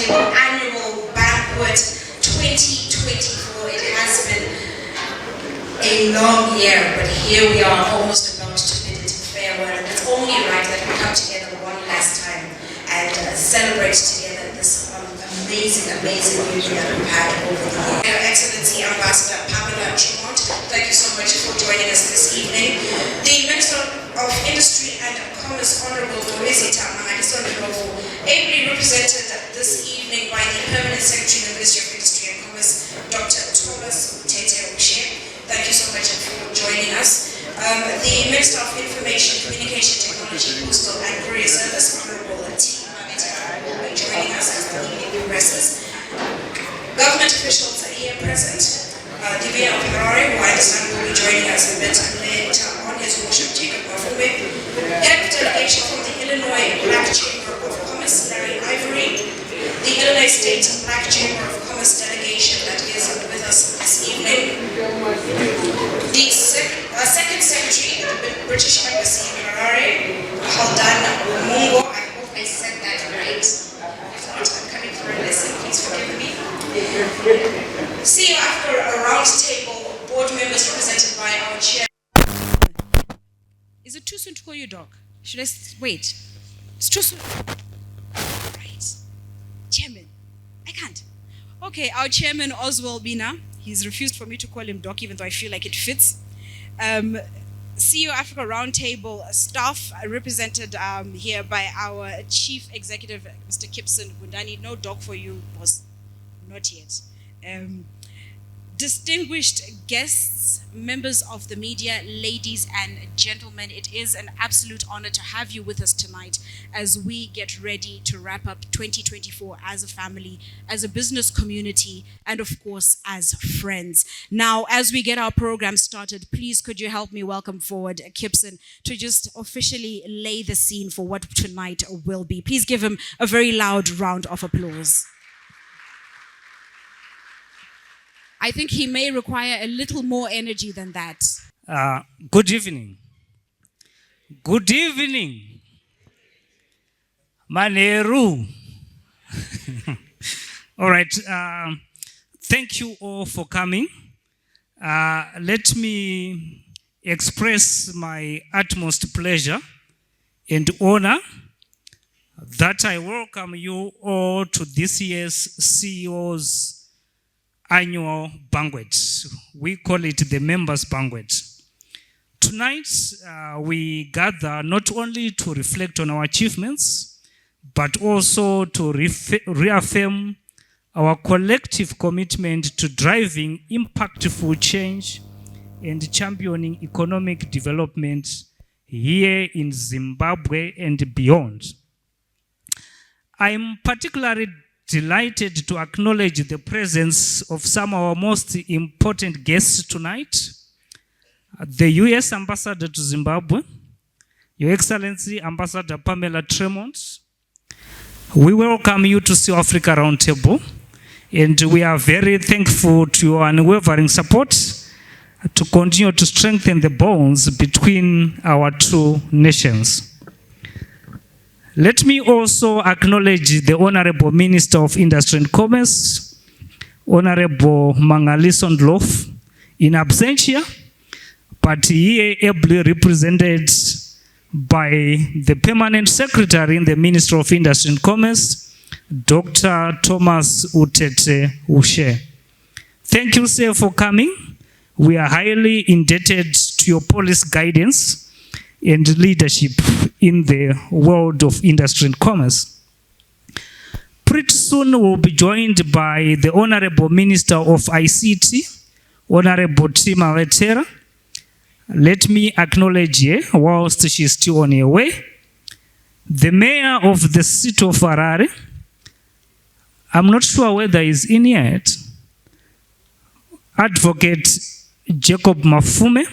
Annual Banquet 2024. It has been a long year, but here we are almost about to bid it farewell. And it's only right that we come together one last time and celebrate together this amazing union that we've had over the year. Excellency Ambassador Pamela Tremont, thank you so much for joining us this evening. The Minister of Industry and Commerce, Honorable ably represented this evening by the Permanent Secretary of the Ministry of Industry and Commerce, Dr. Utete, Wushe. Thank you so much for joining us. The Minister of Information, Communication Technology, Postal and Courier Service, Honorable Pamela, will be joining us as the evening progresses. Government officials are here present. The Mayor of Harare, who I understand will be joining us a bit later on, His Worship Jacob Mafume. Head of delegation from the Illinois Black Chamber of Commerce, Ivory. The Illinois State Black Chamber of Commerce delegation that is with us this evening. The Second Secretary of the British Embassy in Harare, Nyanhongo. I hope I said that right. If not, I'm coming for a lesson. Please forgive me. See you after a round table, board members represented by our chair. Is it too soon to call you dog? Should I wait? It's too soon. Right. Chairman. I can't. Okay, our chairman, Oswald Bina. He's refused for me to call him doc, even though I feel like it fits. CEO Africa Roundtable staff represented here by our chief executive, Mr. Kipson Gundani. No dog for you, boss. Not yet. Distinguished guests, members of the media, ladies and gentlemen, it is an absolute honor to have you with us tonight as we get ready to wrap up 2024 as a family, as a business community, and of course, as friends. Now, as we get our program started, please could you help me welcome forward Kipson to just officially lay the scene for what tonight will be. Please give him a very loud round of applause. I think he may require a little more energy than that. Good evening. Good evening. Maneru. All right. Thank you all for coming. Let me express my utmost pleasure and honor that I welcome you all to this year's CEO's Annual Banquet. We call it the Members Banquet. Tonight, we gather not only to reflect on our achievements, but also to reaffirm our collective commitment to driving impactful change and championing economic development here in Zimbabwe and beyond. I'm particularly delighted to acknowledge the presence of some of our most important guests tonight. The U.S. Ambassador to Zimbabwe, Your Excellency Ambassador Pamela Tremont. We welcome you to South Africa Roundtable, and we are very thankful to your unwavering support to continue to strengthen the bonds between our two nations. Let me also acknowledge the Honorable Minister of Industry and Commerce, Honorable Mangaliso Ndlovu, in absentia, but he ably represented by the Permanent Secretary in the Ministry of Industry and Commerce, Dr. Thomas Utete Wushe. Thank you, sir, for coming. We are highly indebted to your policy guidance and leadership in the world of industry and commerce. Pretty soon we'll be joined by the Honorable Minister of ICT, Honorable Tima Letera. Let me acknowledge her whilst she's still on her way. The Mayor of the city of Harare, I'm not sure whether he's in yet. Advocate Jacob Mafume,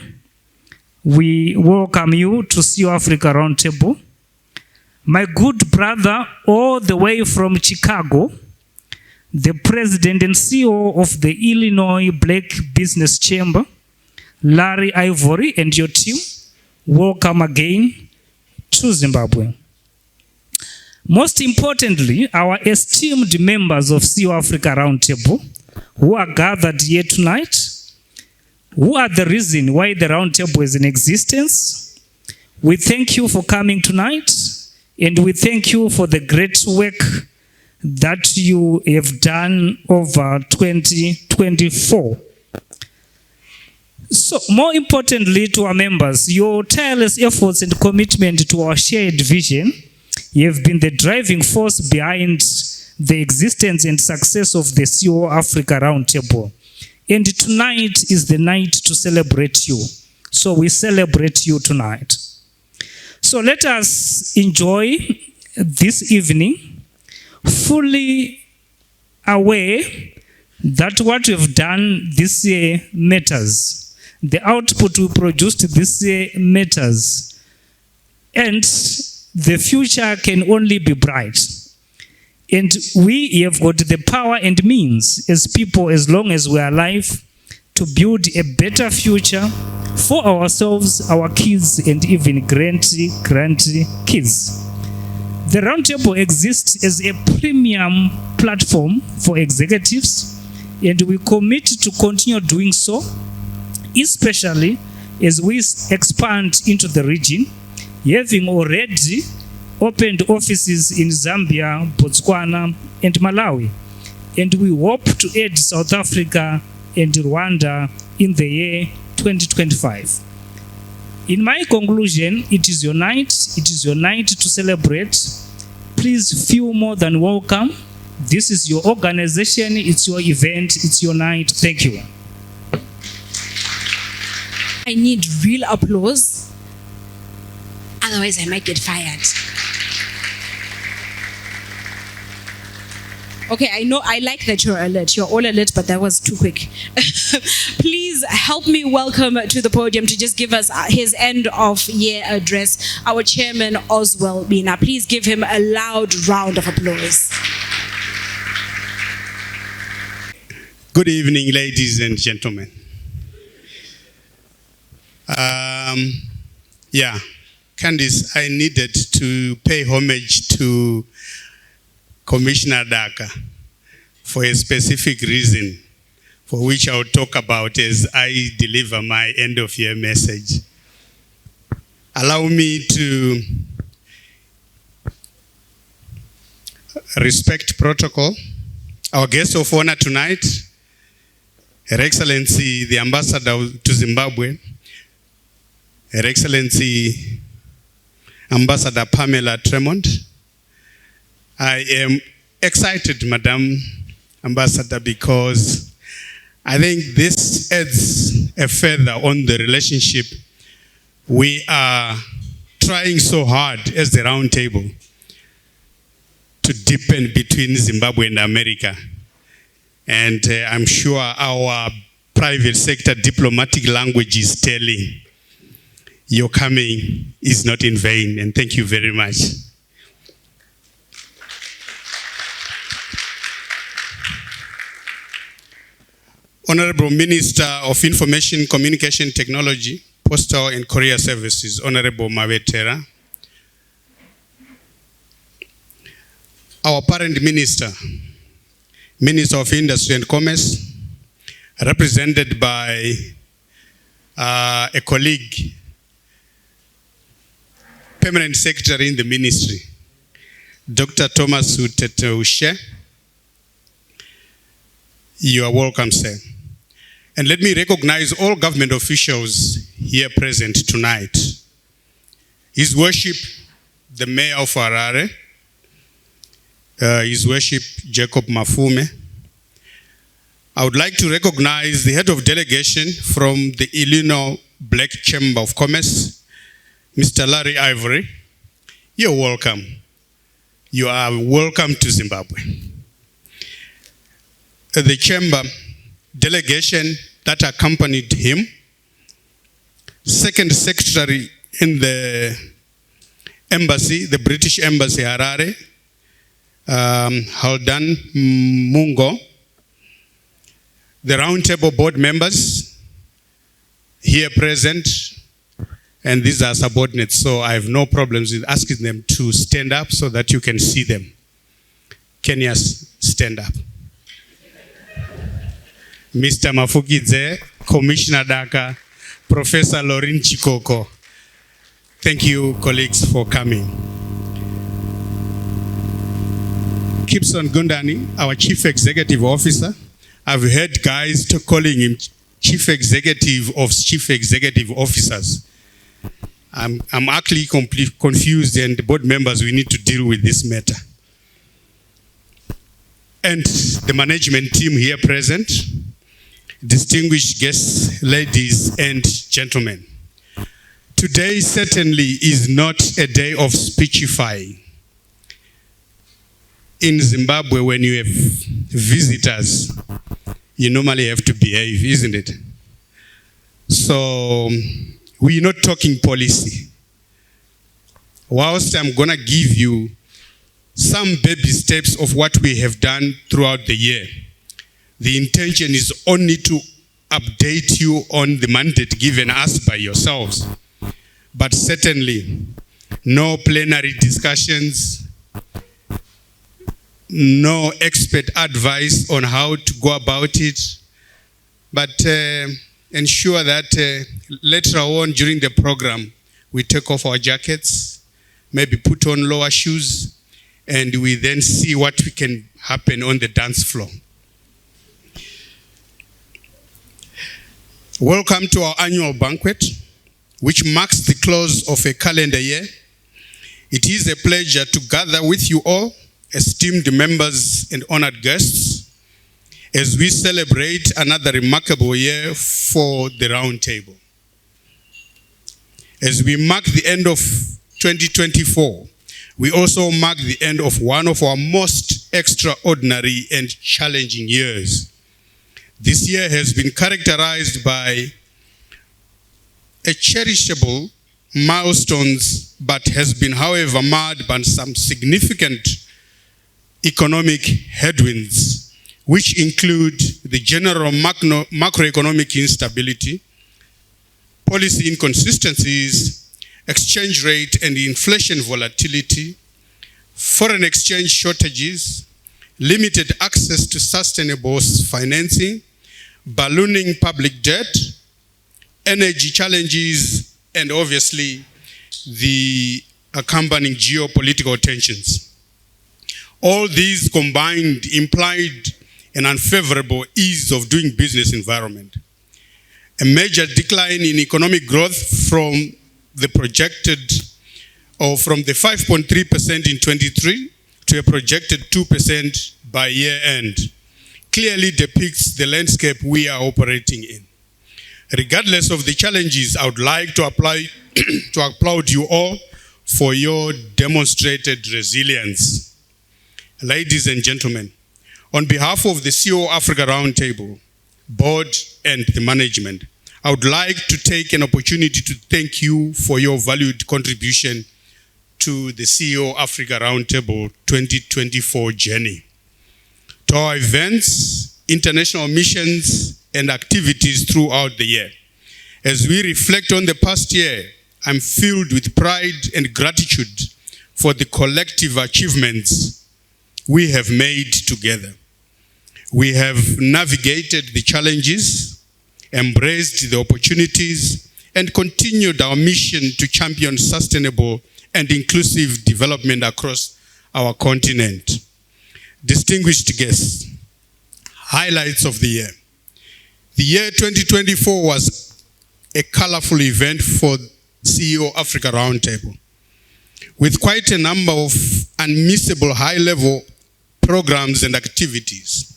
we welcome you to CEO Africa Roundtable. My good brother, all the way from Chicago, the president and CEO of the Illinois Black Business Chamber, Larry Ivory, and your team, welcome again to Zimbabwe. Most importantly, our esteemed members of CEO Africa Roundtable who are gathered here tonight, who are the reason why the Roundtable is in existence. We thank you for coming tonight, and we thank you for the great work that you have done over 2024. So, more importantly to our members, your tireless efforts and commitment to our shared vision have been the driving force behind the existence and success of the CEO Africa Roundtable. And tonight is the night to celebrate you. So we celebrate you tonight. So let us enjoy this evening, fully aware that what we've done this year matters. The output we produced this year matters. And the future can only be bright. And we have got the power and means as people, as long as we are alive, to build a better future for ourselves, our kids, and even grandkids. The Roundtable exists as a premium platform for executives, and we commit to continue doing so, especially as we expand into the region, having already opened offices in Zambia, Botswana, and Malawi. And we hope to add South Africa and Rwanda in the year 2025. In my conclusion, it is your night. It is your night to celebrate. Please feel more than welcome. This is your organization. It's your event. It's your night. Thank you. I need real applause. Otherwise, I might get fired. Okay, I know, I like that you're alert. You're all alert, but that was too quick. Please help me welcome to the podium to just give us his end of year address, our chairman, Oswald Bina. Please give him a loud round of applause. Good evening, ladies and gentlemen. Candice, I needed to pay homage to Commissioner Daka for a specific reason, for which I'll talk about as I deliver my end of year message. Allow me to respect protocol. Our guest of honor tonight, Her Excellency, the Ambassador to Zimbabwe, Her Excellency, Ambassador Pamela Tremont. I am excited, Madam Ambassador, because I think this adds a feather on the relationship. We are trying so hard as the round table to deepen between Zimbabwe and America. And I'm sure our private sector diplomatic language is telling your coming is not in vain. And thank you very much. Honorable Minister of Information, Communication Technology, Postal and Courier Services, Honorable Mavetera. Our parent minister, Minister of Industry and Commerce, represented by a colleague, Permanent Secretary in the Ministry, Dr. Thomas Utete Wushe. You are welcome, sir. And let me recognize all government officials here present tonight. His Worship, the Mayor of Harare, His Worship Jacob Mafume. I would like to recognize the head of delegation from the Illinois Black Chamber of Commerce, Mr. Larry Ivory. You're welcome. You are welcome to Zimbabwe. The chamber delegation that accompanied him. Second Secretary in the embassy, the British Embassy, Harare, Haldan Mungo. The Roundtable board members here present, and these are subordinates, so I have no problems with asking them to stand up so that you can see them. Kenya, stand up. Mr. Mafukidze, Commissioner Daka, Professor Lorin Chikoko. Thank you, colleagues, for coming. Gibson Gundani, our Chief Executive Officer. I've heard guys calling him Chief Executive of Chief Executive Officers. I'm actually confused, and the board members, we need to deal with this matter. And the management team here present, distinguished guests, ladies and gentlemen. Today certainly is not a day of speechifying. In Zimbabwe, when you have visitors, you normally have to behave, isn't it? So we're not talking policy. Whilst I'm going to give you some baby steps of what we have done throughout the year, the intention is only to update you on the mandate given us by yourselves. But certainly, no plenary discussions, no expert advice on how to go about it, but ensure that later on during the program, we take off our jackets, maybe put on lower shoes, and we then see what can happen on the dance floor. Welcome to our annual banquet, which marks the close of a calendar year. It is a pleasure to gather with you all, esteemed members and honored guests, as we celebrate another remarkable year for the Round Table. As we mark the end of 2024, we also mark the end of one of our most extraordinary and challenging years. This year has been characterized by a cherishable milestones, but has been, however, marred by some significant economic headwinds, which include the general macroeconomic instability, policy inconsistencies, exchange rate and inflation volatility, foreign exchange shortages, limited access to sustainable financing, ballooning public debt, energy challenges, and obviously the accompanying geopolitical tensions. All these combined implied an unfavorable ease of doing business environment. A major decline in economic growth from the 5.3% in 23 to a projected 2% by year end clearly depicts the landscape we are operating in. Regardless of the challenges, I would like to applaud you all for your demonstrated resilience. Ladies and gentlemen, on behalf of the CEO Africa Roundtable, board and the management, I would like to take an opportunity to thank you for your valued contribution to the CEO Africa Roundtable 2024 journey. To our events, international missions, and activities throughout the year. As we reflect on the past year, I'm filled with pride and gratitude for the collective achievements we have made together. We have navigated the challenges, embraced the opportunities, and continued our mission to champion sustainable and inclusive development across our continent. Distinguished guests, highlights of the year. The year 2024 was a colorful event for CEO Africa Roundtable, with quite a number of unmissable high-level programs and activities.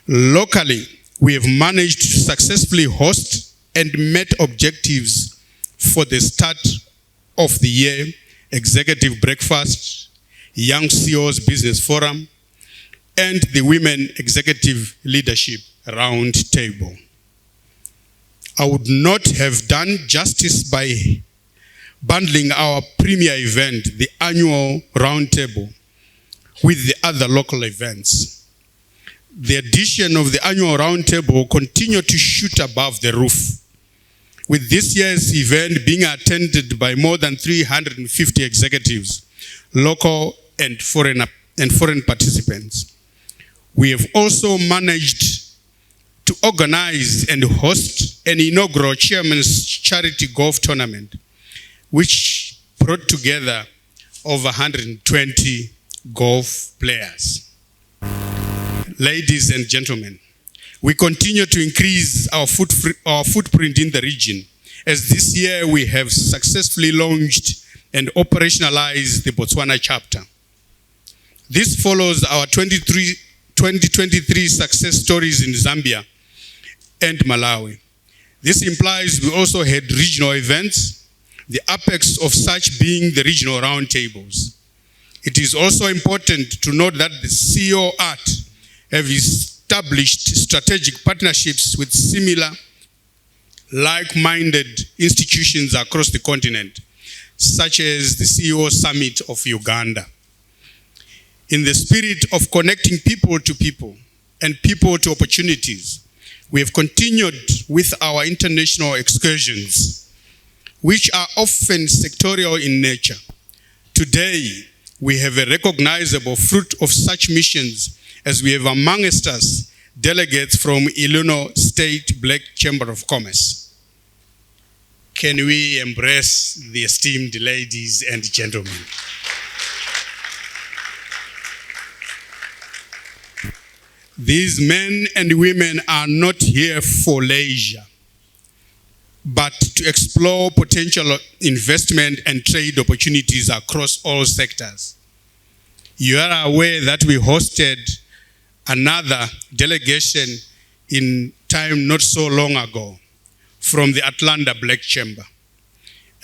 Locally, we have managed to successfully host and met objectives for the start of the year, executive breakfast, Young CEOs Business Forum, and the Women Executive Leadership Roundtable. I would not have done justice by bundling our premier event, the annual roundtable, with the other local events. The addition of the annual roundtable will continue to shoot above the roof, with this year's event being attended by more than 350 executives, local and foreign participants. We have also managed to organize and host an inaugural Chairman's Charity Golf Tournament, which brought together over 120 golf players. Ladies and gentlemen, we continue to increase our footprint in the region, as this year we have successfully launched and operationalized the Botswana chapter. This follows our 2023 success stories in Zambia and Malawi. This implies we also had regional events, the apex of such being the regional roundtables. It is also important to note that the CEO Art have established strategic partnerships with similar like-minded institutions across the continent, such as the CEO Summit of Uganda. In the spirit of connecting people to people and people to opportunities, we have continued with our international excursions, which are often sectorial in nature. Today, we have a recognizable fruit of such missions, as we have amongst us delegates from Illinois State Black Chamber of Commerce. Can we embrace the esteemed ladies and gentlemen? These men and women are not here for leisure, but to explore potential investment and trade opportunities across all sectors. You are aware that we hosted another delegation in time not so long ago from the Atlanta Black Chamber.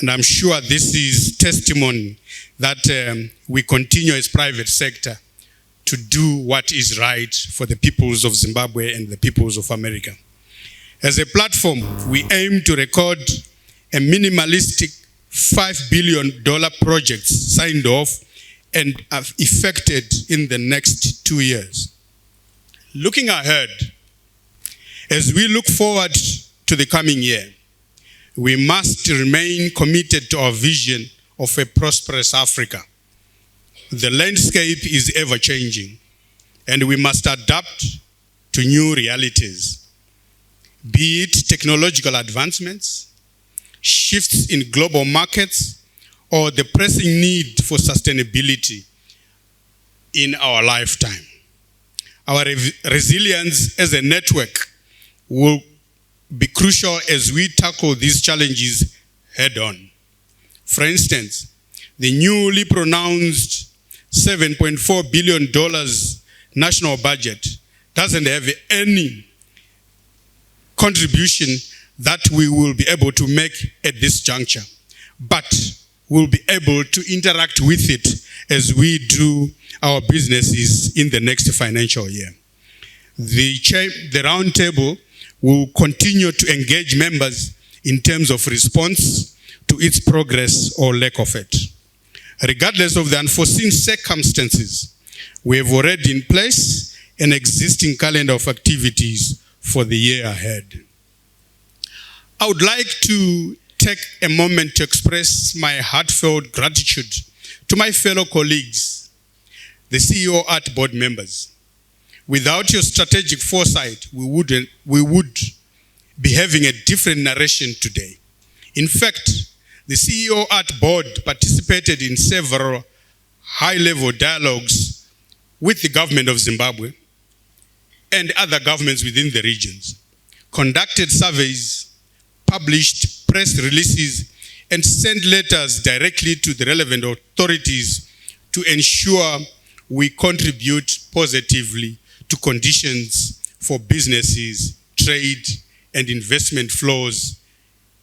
And I'm sure this is testimony that we continue as private sector to do what is right for the peoples of Zimbabwe and the peoples of America. As a platform, we aim to record a minimalistic $5 billion projects signed off and effected in the next 2 years. Looking ahead, as we look forward to the coming year, we must remain committed to our vision of a prosperous Africa. The landscape is ever changing, and we must adapt to new realities, be it technological advancements, shifts in global markets, or the pressing need for sustainability in our lifetime. Our resilience as a network will be crucial as we tackle these challenges head on. For instance, the newly pronounced $7.4 billion national budget doesn't have any contribution that we will be able to make at this juncture, but we'll be able to interact with it as we do our businesses in the next financial year. The roundtable will continue to engage members in terms of response to its progress or lack of it. Regardless of the unforeseen circumstances, we have already in place an existing calendar of activities for the year ahead. I would like to take a moment to express my heartfelt gratitude to my fellow colleagues, the CEO Art board members. Without your strategic foresight, we would be having a different narration today. In fact, the CEO Art board participated in several high-level dialogues with the government of Zimbabwe and other governments within the regions, conducted surveys, published press releases, and sent letters directly to the relevant authorities to ensure we contribute positively to conditions for businesses, trade, and investment flows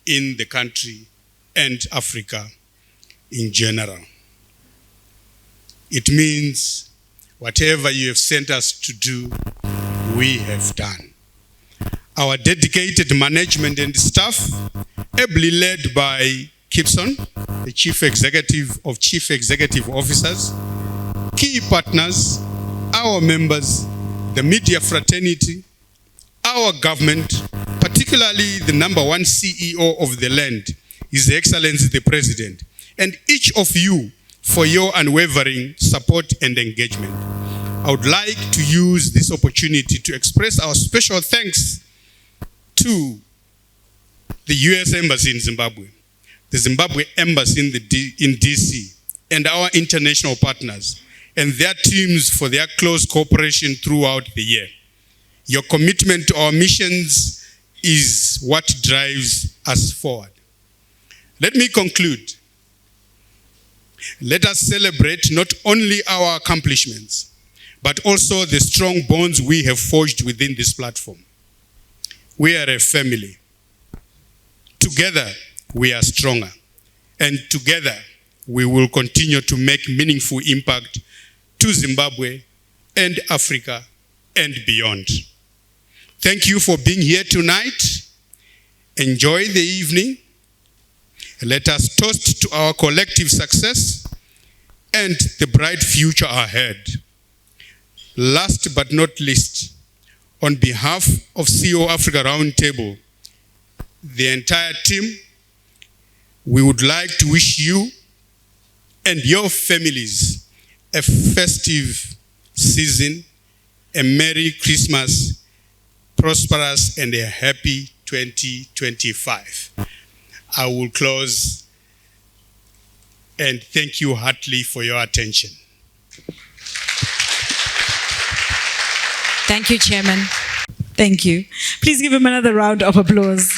in the country and Africa in general. It means whatever you have sent us to do, we have done. our dedicated management and staff, ably led by Gibson, the Chief Executive of Chief Executive Officers, key partners, our members, the media fraternity, our government, particularly the #1 CEO of the land, His Excellency the President, and each of you for your unwavering support and engagement. I would like to use this opportunity to express our special thanks to the U.S. Embassy in Zimbabwe, the Zimbabwe Embassy in DC, and our international partners and their teams for their close cooperation throughout the year. Your commitment to our missions is what drives us forward. Let me conclude. Let us celebrate not only our accomplishments, but also the strong bonds we have forged within this platform. We are a family. Together, we are stronger. And together, we will continue to make meaningful impact to Zimbabwe and Africa and beyond. Thank you for being here tonight. Enjoy the evening. Let us toast to our collective success and the bright future ahead. Last but not least, on behalf of CEO Africa Roundtable, the entire team, we would like to wish you and your families a festive season, a Merry Christmas, prosperous and a happy 2025. I will close and thank you heartily for your attention. Thank you, Chairman. Thank you. Please give him another round of applause.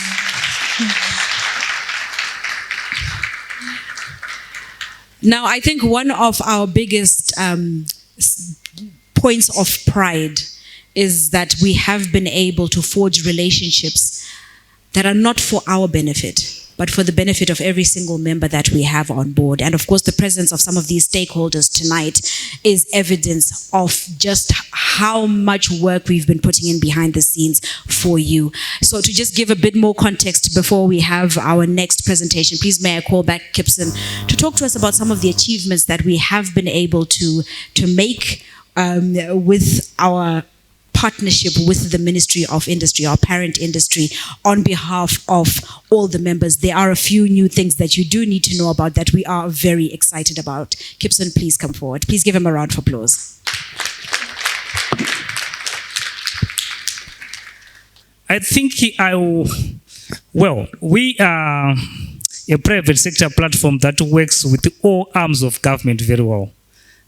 Now, I think one of our biggest points of pride is that we have been able to forge relationships that are not for our benefit, but for the benefit of every single member that we have on board. And of course, the presence of some of these stakeholders tonight is evidence of just how much work we've been putting in behind the scenes for you. So to just give a bit more context before we have our next presentation, please may I call back Gibson to talk to us about some of the achievements that we have been able to make with our partnership with the Ministry of Industry, our parent industry, on behalf of all the members. There are a few new things that you do need to know about that we are very excited about. Gibson, please come forward. Please give him a round of applause. I think we are a private sector platform that works with all arms of government very well.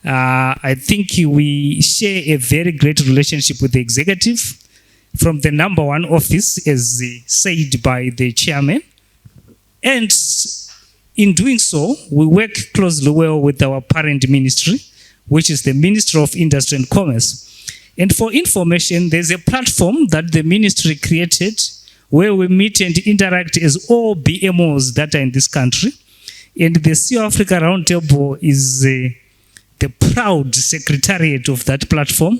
I think we share a very great relationship with the executive from the #1 office, as said by the chairman. And in doing so, we work closely well with our parent ministry, which is the Ministry of Industry and Commerce. And for information, there's a platform that the ministry created where we meet and interact as all BMOs that are in this country. And the CEO Africa Roundtable is the proud secretariat of that platform.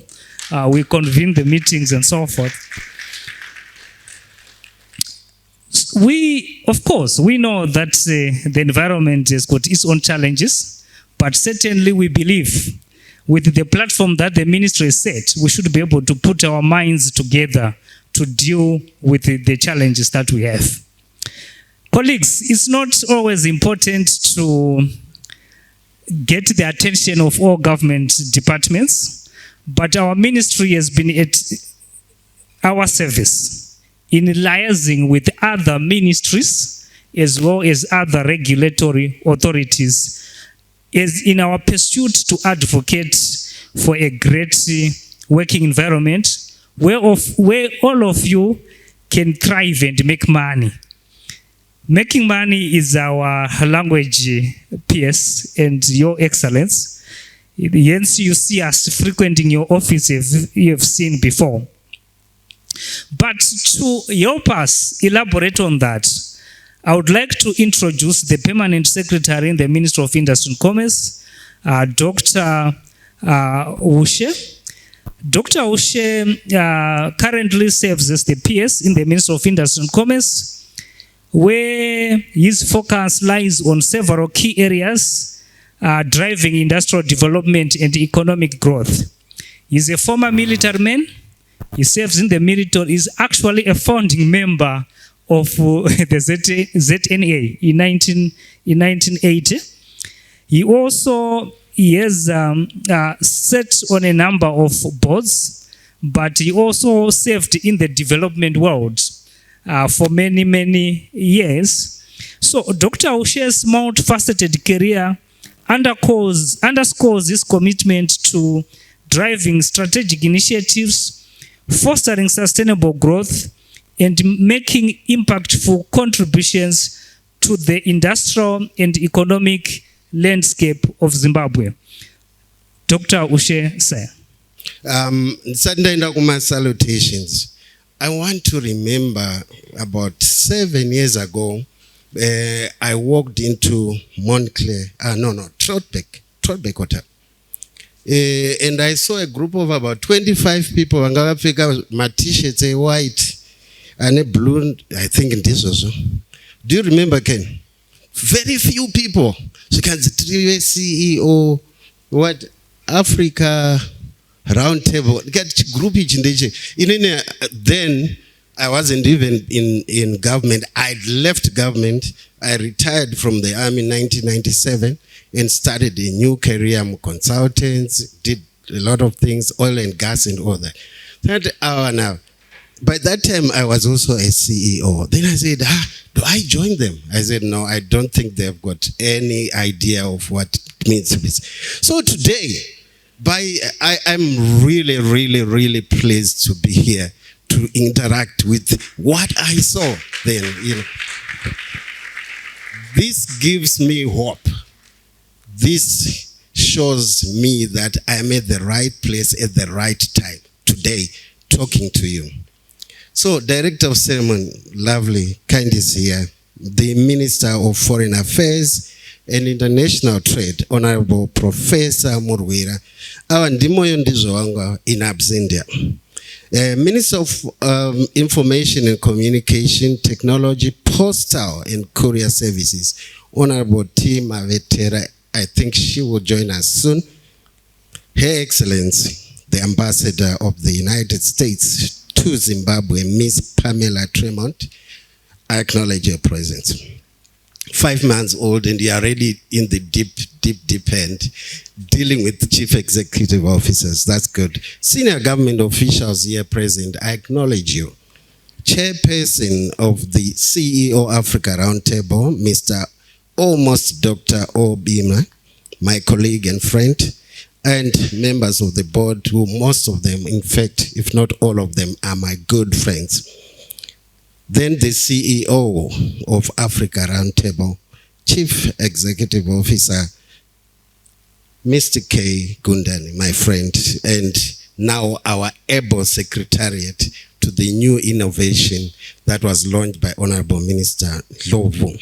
We convene the meetings and so forth. Of course, we know that the environment has got its own challenges, but certainly we believe with the platform that the ministry has set, we should be able to put our minds together to deal with the challenges that we have. Colleagues, it's not always important to get the attention of all government departments, but our ministry has been at our service in liaising with other ministries as well as other regulatory authorities as in our pursuit to advocate for a great working environment where all of you can thrive and make money. Making money is our language, PS, and your excellence. Hence, you see us frequenting your offices you have seen before. But to help us elaborate on that, I would like to introduce the Permanent Secretary in the Ministry of Industry and Commerce, Dr. Wushe. Dr. Wushe currently serves as the PS in the Ministry of Industry and Commerce, where his focus lies on several key areas driving industrial development and economic growth. He's a former military man. He serves in the military. He's actually a founding member of the ZNA in 1980. He also has sat on a number of boards, but he also served in the development world for many, many years. So Dr. Wushe's multifaceted career underscores his commitment to driving strategic initiatives, fostering sustainable growth, and making impactful contributions to the industrial and economic landscape of Zimbabwe. Dr. Wushe, sir. Salutations. I want to remember about 7 years ago, I walked into Trotbeck Hotel. And I saw a group of about 25 people, my t-shirts are white and a blue, I think this also. Do you remember, Ken? Very few people. So can the CEO, what Africa Roundtable, get group each then I wasn't even in government. I'd left government. I retired from the army in 1997 and started a new career. I'm a consultant, did a lot of things, oil and gas and all that. Now, by that time, I was also a CEO. Then I said, do I join them? I said, no, I don't think they've got any idea of what it means to be. So today, I'm really, really, really pleased to be here to interact with what I saw then. This gives me hope. This shows me that I'm at the right place at the right time today talking to you. So, Director of Ceremony, lovely, Candice here, the Minister of Foreign Affairs and International Trade, Honorable Professor Murwira, our ndimoyo ndizo wanga in absentia. Minister of Information and Communication Technology, Postal and Courier Services, Honorable T. Mavetera, I think she will join us soon. Her Excellency, the Ambassador of the United States to Zimbabwe, Miss Pamela Tremont, I acknowledge your presence. 5 months old and you are already in the deep end, dealing with chief executive officers. That's good. Senior government officials here present, I acknowledge you. Chairperson of the CEO Africa Roundtable, Mr. Almost Dr. Obima, my colleague and friend, and members of the board, who most of them, in fact, if not all of them, are my good friends. Then the CEO of Africa Roundtable, Chief Executive Officer, Mr. K. Gundani, my friend, and now our able secretariat to the new innovation that was launched by Honorable Minister Lovu.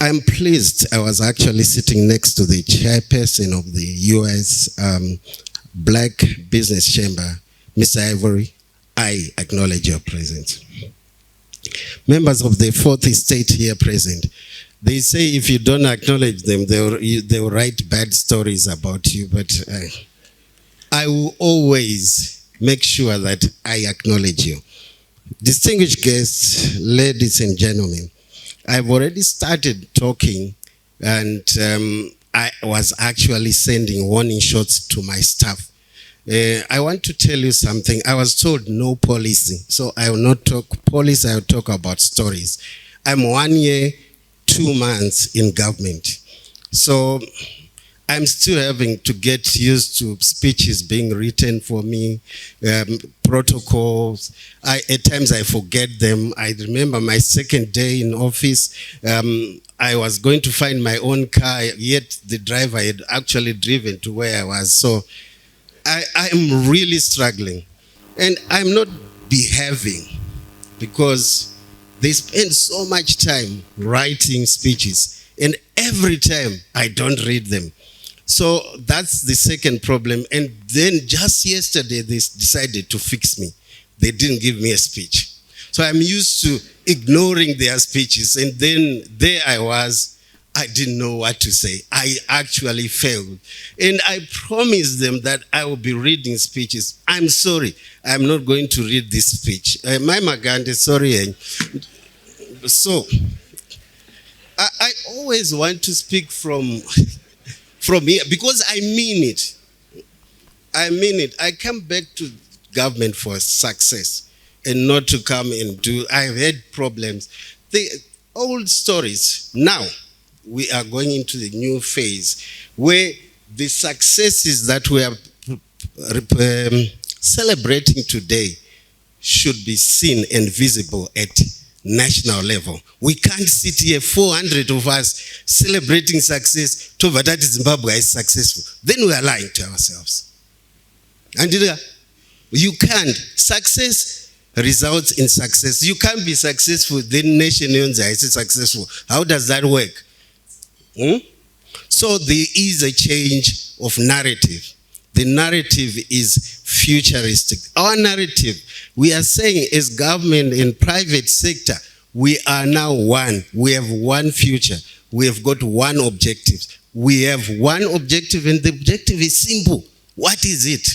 I'm pleased I was actually sitting next to the chairperson of the U.S. Black Business Chamber, Mr. Ivory. I acknowledge your presence. Members of the fourth estate here present, they say if you don't acknowledge them, they will write bad stories about you, but I will always make sure that I acknowledge you. Distinguished guests, ladies and gentlemen, I've already started talking and I was actually sending warning shots to my staff. I want to tell you something. I was told no policy, so I will not talk policy, I will talk about stories. I'm 1 year, 2 months in government. So I'm still having to get used to speeches being written for me, protocols. At times I forget them. I remember my second day in office, I was going to find my own car, yet the driver had actually driven to where I was. So I'm really struggling. And I'm not behaving because they spend so much time writing speeches and every time I don't read them. So that's the second problem. And then just yesterday, they decided to fix me. They didn't give me a speech. So I'm used to ignoring their speeches. And then there I was, I didn't know what to say. I actually failed. And I promised them that I will be reading speeches. I'm sorry, I'm not going to read this speech. My Magande, sorry. So, I always want to speak from here because I mean it. I mean it. I come back to government for success and not to come and do. I've had problems. The old stories. Now, we are going into the new phase where the successes that we are celebrating today should be seen and visible at national level. We can't sit here, 400 of us, celebrating success, to that Zimbabwe is successful. Then we are lying to ourselves. And you can't. Success results in success. You can't be successful, then nation is successful. How does that work? So there is a change of narrative. The narrative is futuristic. Our narrative, we are saying as government and private sector, we are now one. We have one future. We have got one objective. We have one objective and the objective is simple. What is it?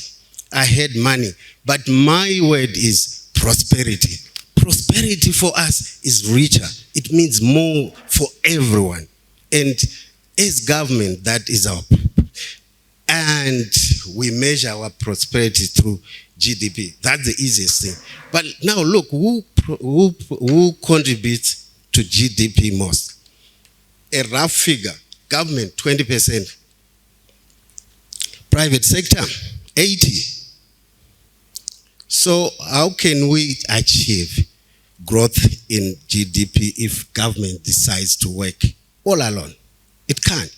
I had money, but my word is prosperity. Prosperity for us is richer. It means more for everyone. And as government, that is our and we measure our prosperity through GDP. That's the easiest thing. But now look, who contributes to GDP most? A rough figure, government 20%, private sector 80%. So how can we achieve growth in GDP if government decides to work all alone? It can't.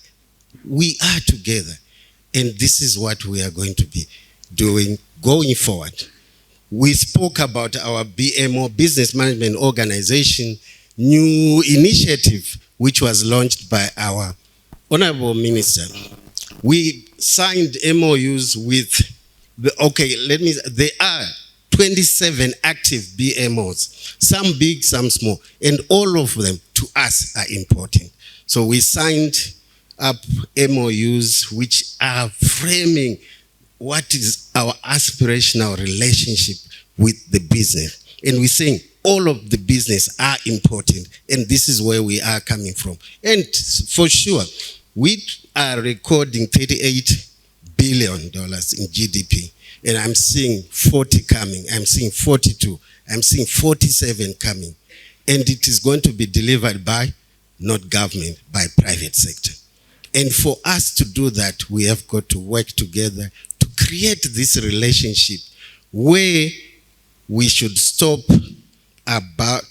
We are together. And this is what we are going to be doing going forward. We spoke about our BMO, Business Management Organization, new initiative, which was launched by our Honorable Minister. We signed MOUs with, there are 27 active BMOs, some big, some small, and all of them to us are important. So we signed up MOUs which are framing what is our aspirational relationship with the business. And we're saying all of the business are important, and this is where we are coming from. And for sure, we are recording $38 billion in GDP, and I'm seeing 40 coming, I'm seeing 42, I'm seeing 47 coming, and it is going to be delivered by not government, by private sector. And for us to do that, we have got to work together to create this relationship where we should stop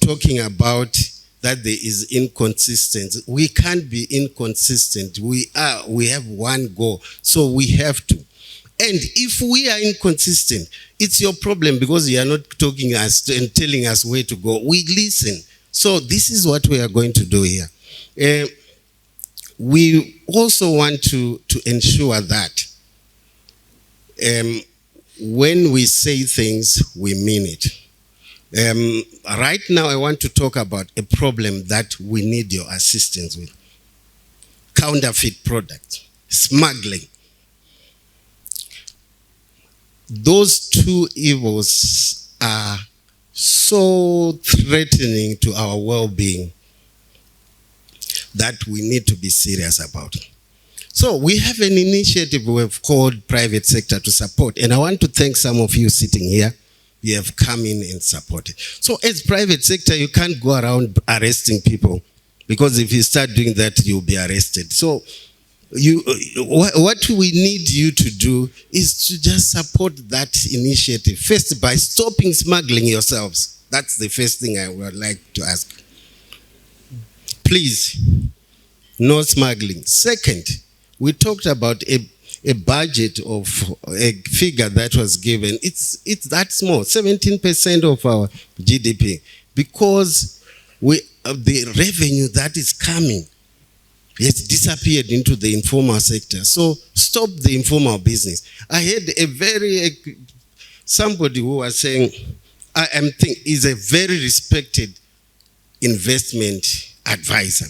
talking about that there is inconsistency. We can't be inconsistent. We have one goal, so we have to. And if we are inconsistent, it's your problem because you are not talking us and telling us where to go. We listen. So this is what we are going to do here. We also want to ensure that when we say things, we mean it. Right now, I want to talk about a problem that we need your assistance with. Counterfeit products, smuggling. Those two evils are so threatening to our well-being that we need to be serious about. So we have an initiative we've called private sector to support, and I want to thank some of you sitting here. You have come in and supported. So as private sector, you can't go around arresting people, because if you start doing that, you'll be arrested. So what we need you to do is to just support that initiative. First, by stopping smuggling yourselves. That's the first thing I would like to ask. Please, no smuggling. Second, we talked about a budget of a figure that was given. It's that small, 17% of our GDP, because the revenue that is coming has disappeared into the informal sector. So stop the informal business. I had somebody who was saying, is a very respected investment advisor.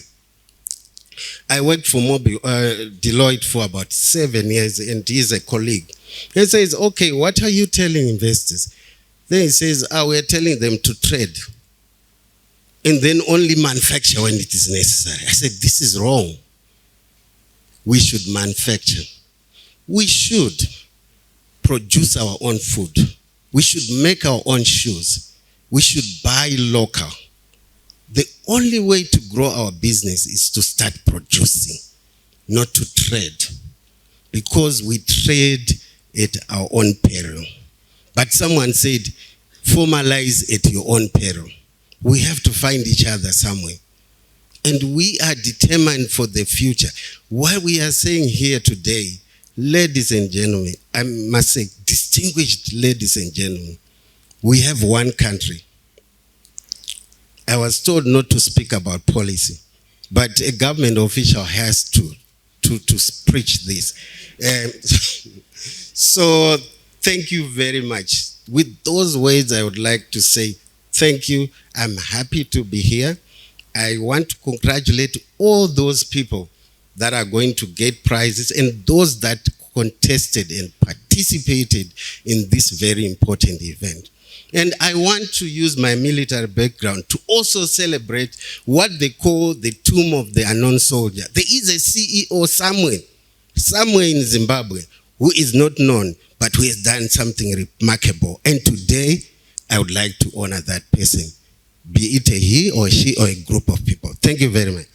I worked for Deloitte for about 7 years, and he's a colleague. He says, okay, what are you telling investors? Then he says, we're telling them to trade and then only manufacture when it is necessary. I said, this is wrong. We should manufacture. We should produce our own food. We should make our own shoes. We should buy local. The only way to grow our business is to start producing, not to trade. Because we trade at our own peril. But someone said, formalize at your own peril. We have to find each other somewhere. And we are determined for the future. What we are saying here today, ladies and gentlemen, I must say, distinguished ladies and gentlemen, we have one country. I was told not to speak about policy, but a government official has to preach this. So thank you very much. With those words, I would like to say thank you. I'm happy to be here. I want to congratulate all those people that are going to get prizes and those that contested and participated in this very important event. And I want to use my military background to also celebrate what they call the tomb of the unknown soldier. There is a CEO somewhere in Zimbabwe who is not known, but who has done something remarkable. And today, I would like to honor that person, be it a he or she or a group of people. Thank you very much.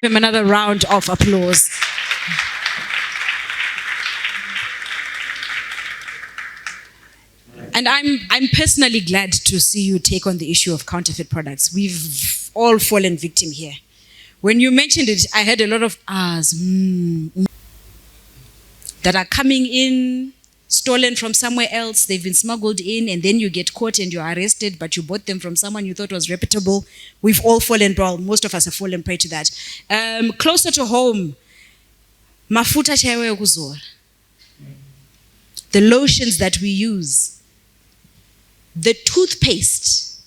Give him another round of applause. And I'm personally glad to see you take on the issue of counterfeit products. We've all fallen victim here. When you mentioned it, I heard a lot of that are coming in, stolen from somewhere else. They've been smuggled in, and then you get caught and you're arrested, but you bought them from someone you thought was reputable. We've all fallen, well, most of us have fallen prey to that. Closer to home, mafuta chaiwe kuzora. The lotions that we use, the toothpaste,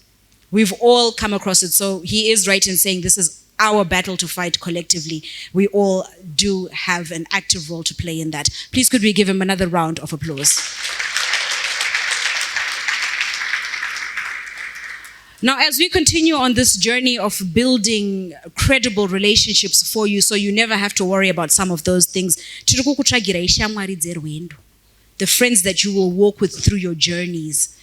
we've all come across it. So he is right in saying this is our battle to fight collectively. We all do have an active role to play in that. Please could we give him another round of applause. Now, as we continue on this journey of building credible relationships for you, so you never have to worry about some of those things, the friends that you will walk with through your journeys,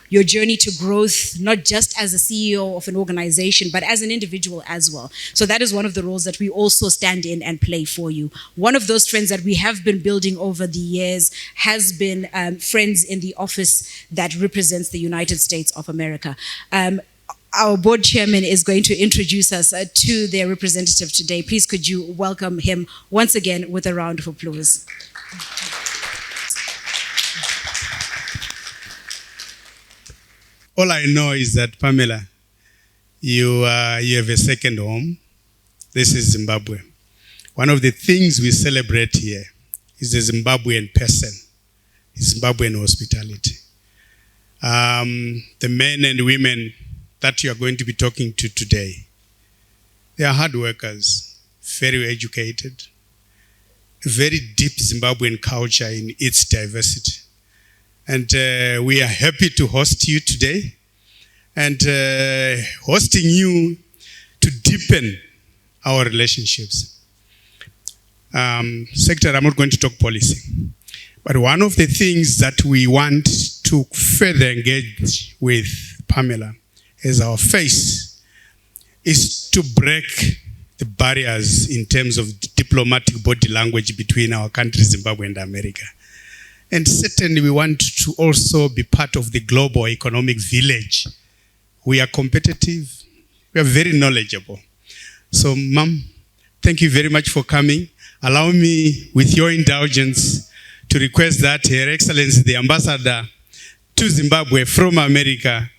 your journey to growth, not just as a CEO of an organization, but as an individual as well. So that is one of the roles that we also stand in and play for you. One of those friends that we have been building over the years has been friends in the office that represents the United States of America. Our board chairman is going to introduce us to their representative today. Please could you welcome him once again with a round of applause. All I know is that, Pamela, you have a second home. This is Zimbabwe. One of the things we celebrate here is the Zimbabwean person, Zimbabwean hospitality. The men and women that you are going to be talking to today, they are hard workers, very educated, a very deep Zimbabwean culture in its diversity. And we are happy to host you today and hosting you to deepen our relationships. Secretary, I'm not going to talk policy, but one of the things that we want to further engage with Pamela as our face is to break the barriers in terms of diplomatic body language between our country, Zimbabwe and America. And certainly we want to also be part of the global economic village. We are competitive. We are very knowledgeable. So, Ma'am, thank you very much for coming. Allow me, with your indulgence, to request that Her Excellency, the Ambassador to Zimbabwe from America,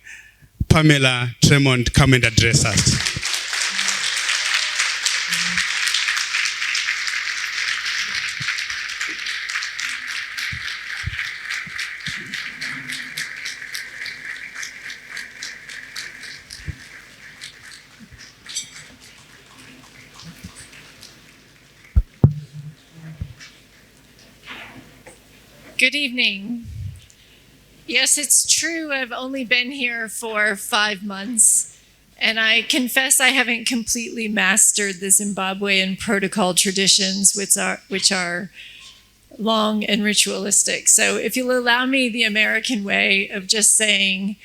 Pamela Tremont, come and address us. Good evening. Yes, it's true. I've only been here for 5 months, and I confess I haven't completely mastered the Zimbabwean protocol traditions, which are long and ritualistic. So if you'll allow me the American way of just saying,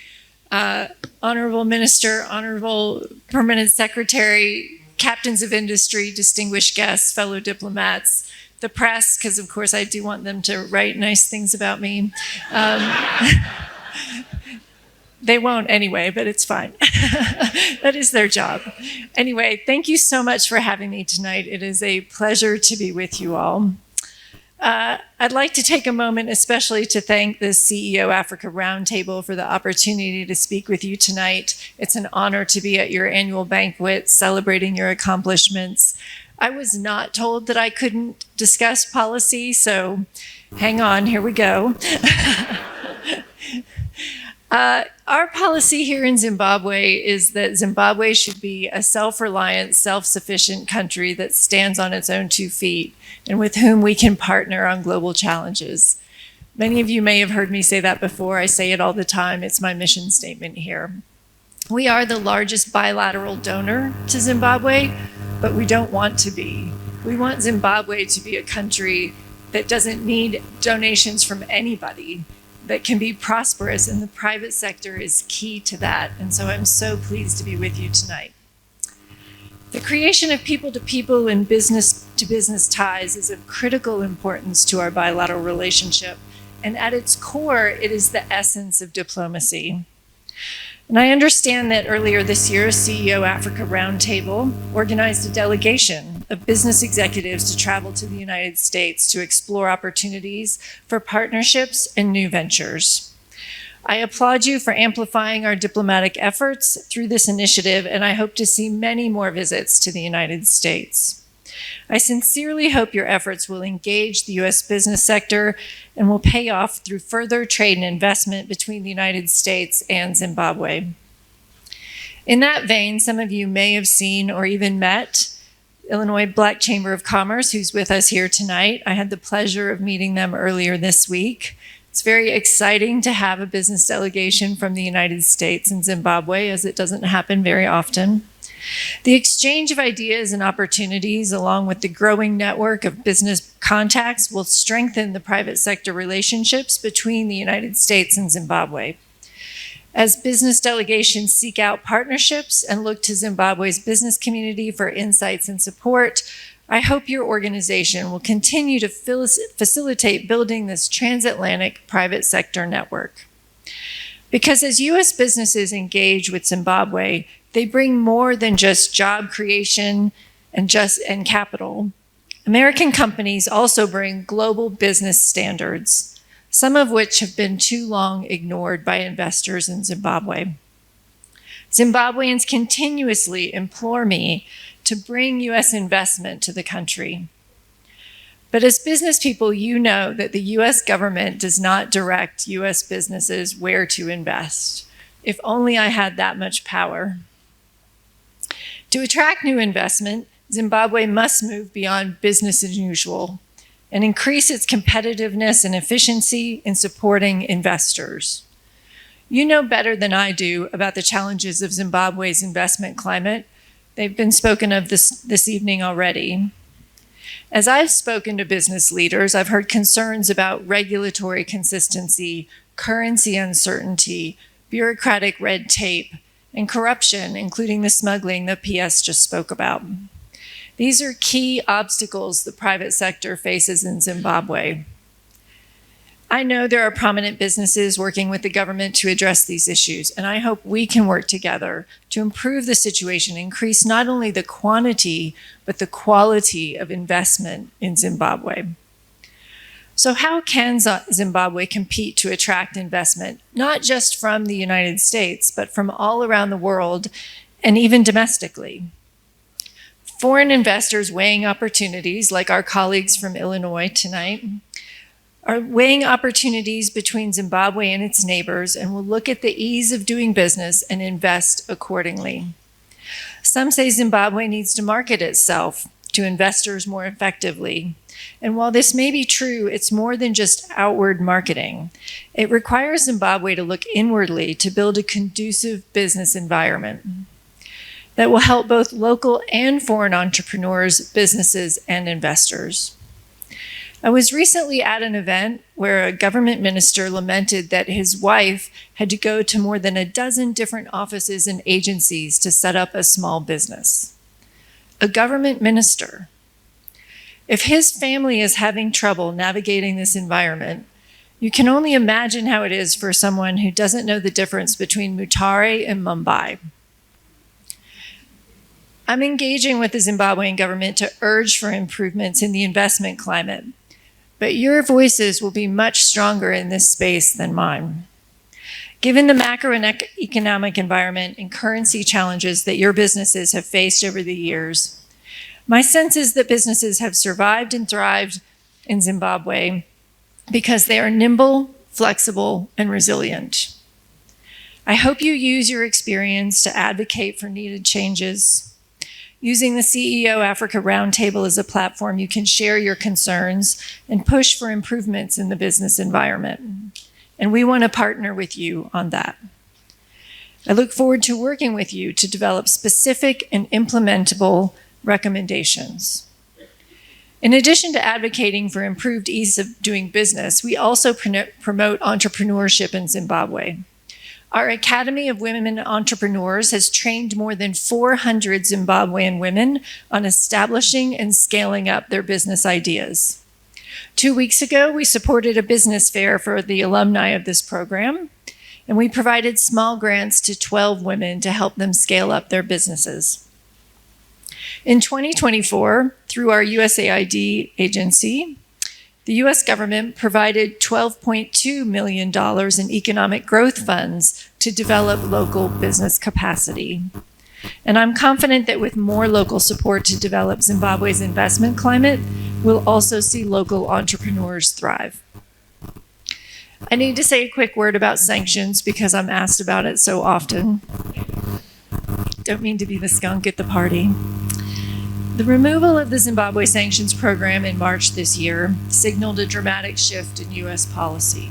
Honorable Minister, Honorable Permanent Secretary, Captains of Industry, distinguished guests, fellow diplomats, the press, because of course I do want them to write nice things about me. They won't anyway, but it's fine. That is their job. Anyway, thank you so much for having me tonight. It is a pleasure to be with you all. I'd like to take a moment especially to thank the CEO Africa Roundtable for the opportunity to speak with you tonight. It's an honor to be at your annual banquet celebrating your accomplishments. I was not told that I couldn't discuss policy, so hang on, here we go. Our policy here in Zimbabwe is that Zimbabwe should be a self-reliant, self-sufficient country that stands on its own 2 feet and with whom we can partner on global challenges. Many of you may have heard me say that before. I say it all the time. It's my mission statement here. We are the largest bilateral donor to Zimbabwe, but we don't want to be. We want Zimbabwe to be a country that doesn't need donations from anybody, that can be prosperous, and the private sector is key to that. And so I'm so pleased to be with you tonight. The creation of people-to-people and business-to-business ties is of critical importance to our bilateral relationship, and at its core, it is the essence of diplomacy. And I understand that earlier this year, CEO Africa Roundtable organized a delegation of business executives to travel to the United States to explore opportunities for partnerships and new ventures. I applaud you for amplifying our diplomatic efforts through this initiative, and I hope to see many more visits to the United States. I sincerely hope your efforts will engage the U.S. business sector and will pay off through further trade and investment between the United States and Zimbabwe. In that vein, some of you may have seen or even met Illinois Black Chamber of Commerce, who's with us here tonight. I had the pleasure of meeting them earlier this week. It's very exciting to have a business delegation from the United States and Zimbabwe, as it doesn't happen very often. The exchange of ideas and opportunities, along with the growing network of business contacts, will strengthen the private sector relationships between the United States and Zimbabwe. As business delegations seek out partnerships and look to Zimbabwe's business community for insights and support, I hope your organization will continue to facilitate building this transatlantic private sector network. Because as U.S. businesses engage with Zimbabwe, they bring more than just job creation and capital. American companies also bring global business standards, some of which have been too long ignored by investors in Zimbabwe. Zimbabweans continuously implore me to bring U.S. investment to the country. But as business people, you know that the U.S. government does not direct U.S. businesses where to invest. If only I had that much power. To attract new investment, Zimbabwe must move beyond business as usual and increase its competitiveness and efficiency in supporting investors. You know better than I do about the challenges of Zimbabwe's investment climate. They've been spoken of this evening already. As I've spoken to business leaders, I've heard concerns about regulatory consistency, currency uncertainty, bureaucratic red tape, and corruption, including the smuggling that PS just spoke about. These are key obstacles the private sector faces in Zimbabwe. I know there are prominent businesses working with the government to address these issues, and I hope we can work together to improve the situation, increase not only the quantity, but the quality of investment in Zimbabwe. So how can Zimbabwe compete to attract investment, not just from the United States, but from all around the world and even domestically? Foreign investors weighing opportunities, like our colleagues from Illinois tonight, are weighing opportunities between Zimbabwe and its neighbors and will look at the ease of doing business and invest accordingly. Some say Zimbabwe needs to market itself to investors more effectively. And while this may be true, it's more than just outward marketing. It requires Zimbabwe to look inwardly to build a conducive business environment that will help both local and foreign entrepreneurs, businesses, and investors. I was recently at an event where a government minister lamented that his wife had to go to more than a dozen different offices and agencies to set up a small business. A government minister. If his family is having trouble navigating this environment, you can only imagine how it is for someone who doesn't know the difference between Mutare and Mumbai. I'm engaging with the Zimbabwean government to urge for improvements in the investment climate, but your voices will be much stronger in this space than mine. Given the macroeconomic environment and currency challenges that your businesses have faced over the years, my sense is that businesses have survived and thrived in Zimbabwe because they are nimble, flexible, and resilient. I hope you use your experience to advocate for needed changes. Using the CEO Africa Roundtable as a platform, you can share your concerns and push for improvements in the business environment. And we want to partner with you on that. I look forward to working with you to develop specific and implementable recommendations. In addition to advocating for improved ease of doing business, we also promote entrepreneurship in Zimbabwe. Our Academy of Women Entrepreneurs has trained more than 400 Zimbabwean women on establishing and scaling up their business ideas. 2 weeks ago, we supported a business fair for the alumni of this program, and we provided small grants to 12 women to help them scale up their businesses. In 2024, through our USAID agency, the U.S. government provided $12.2 million in economic growth funds to develop local business capacity. And I'm confident that with more local support to develop Zimbabwe's investment climate, we'll also see local entrepreneurs thrive. I need to say a quick word about sanctions because I'm asked about it so often. Don't mean to be the skunk at the party. The removal of the Zimbabwe sanctions program in March this year signaled a dramatic shift in U.S. policy.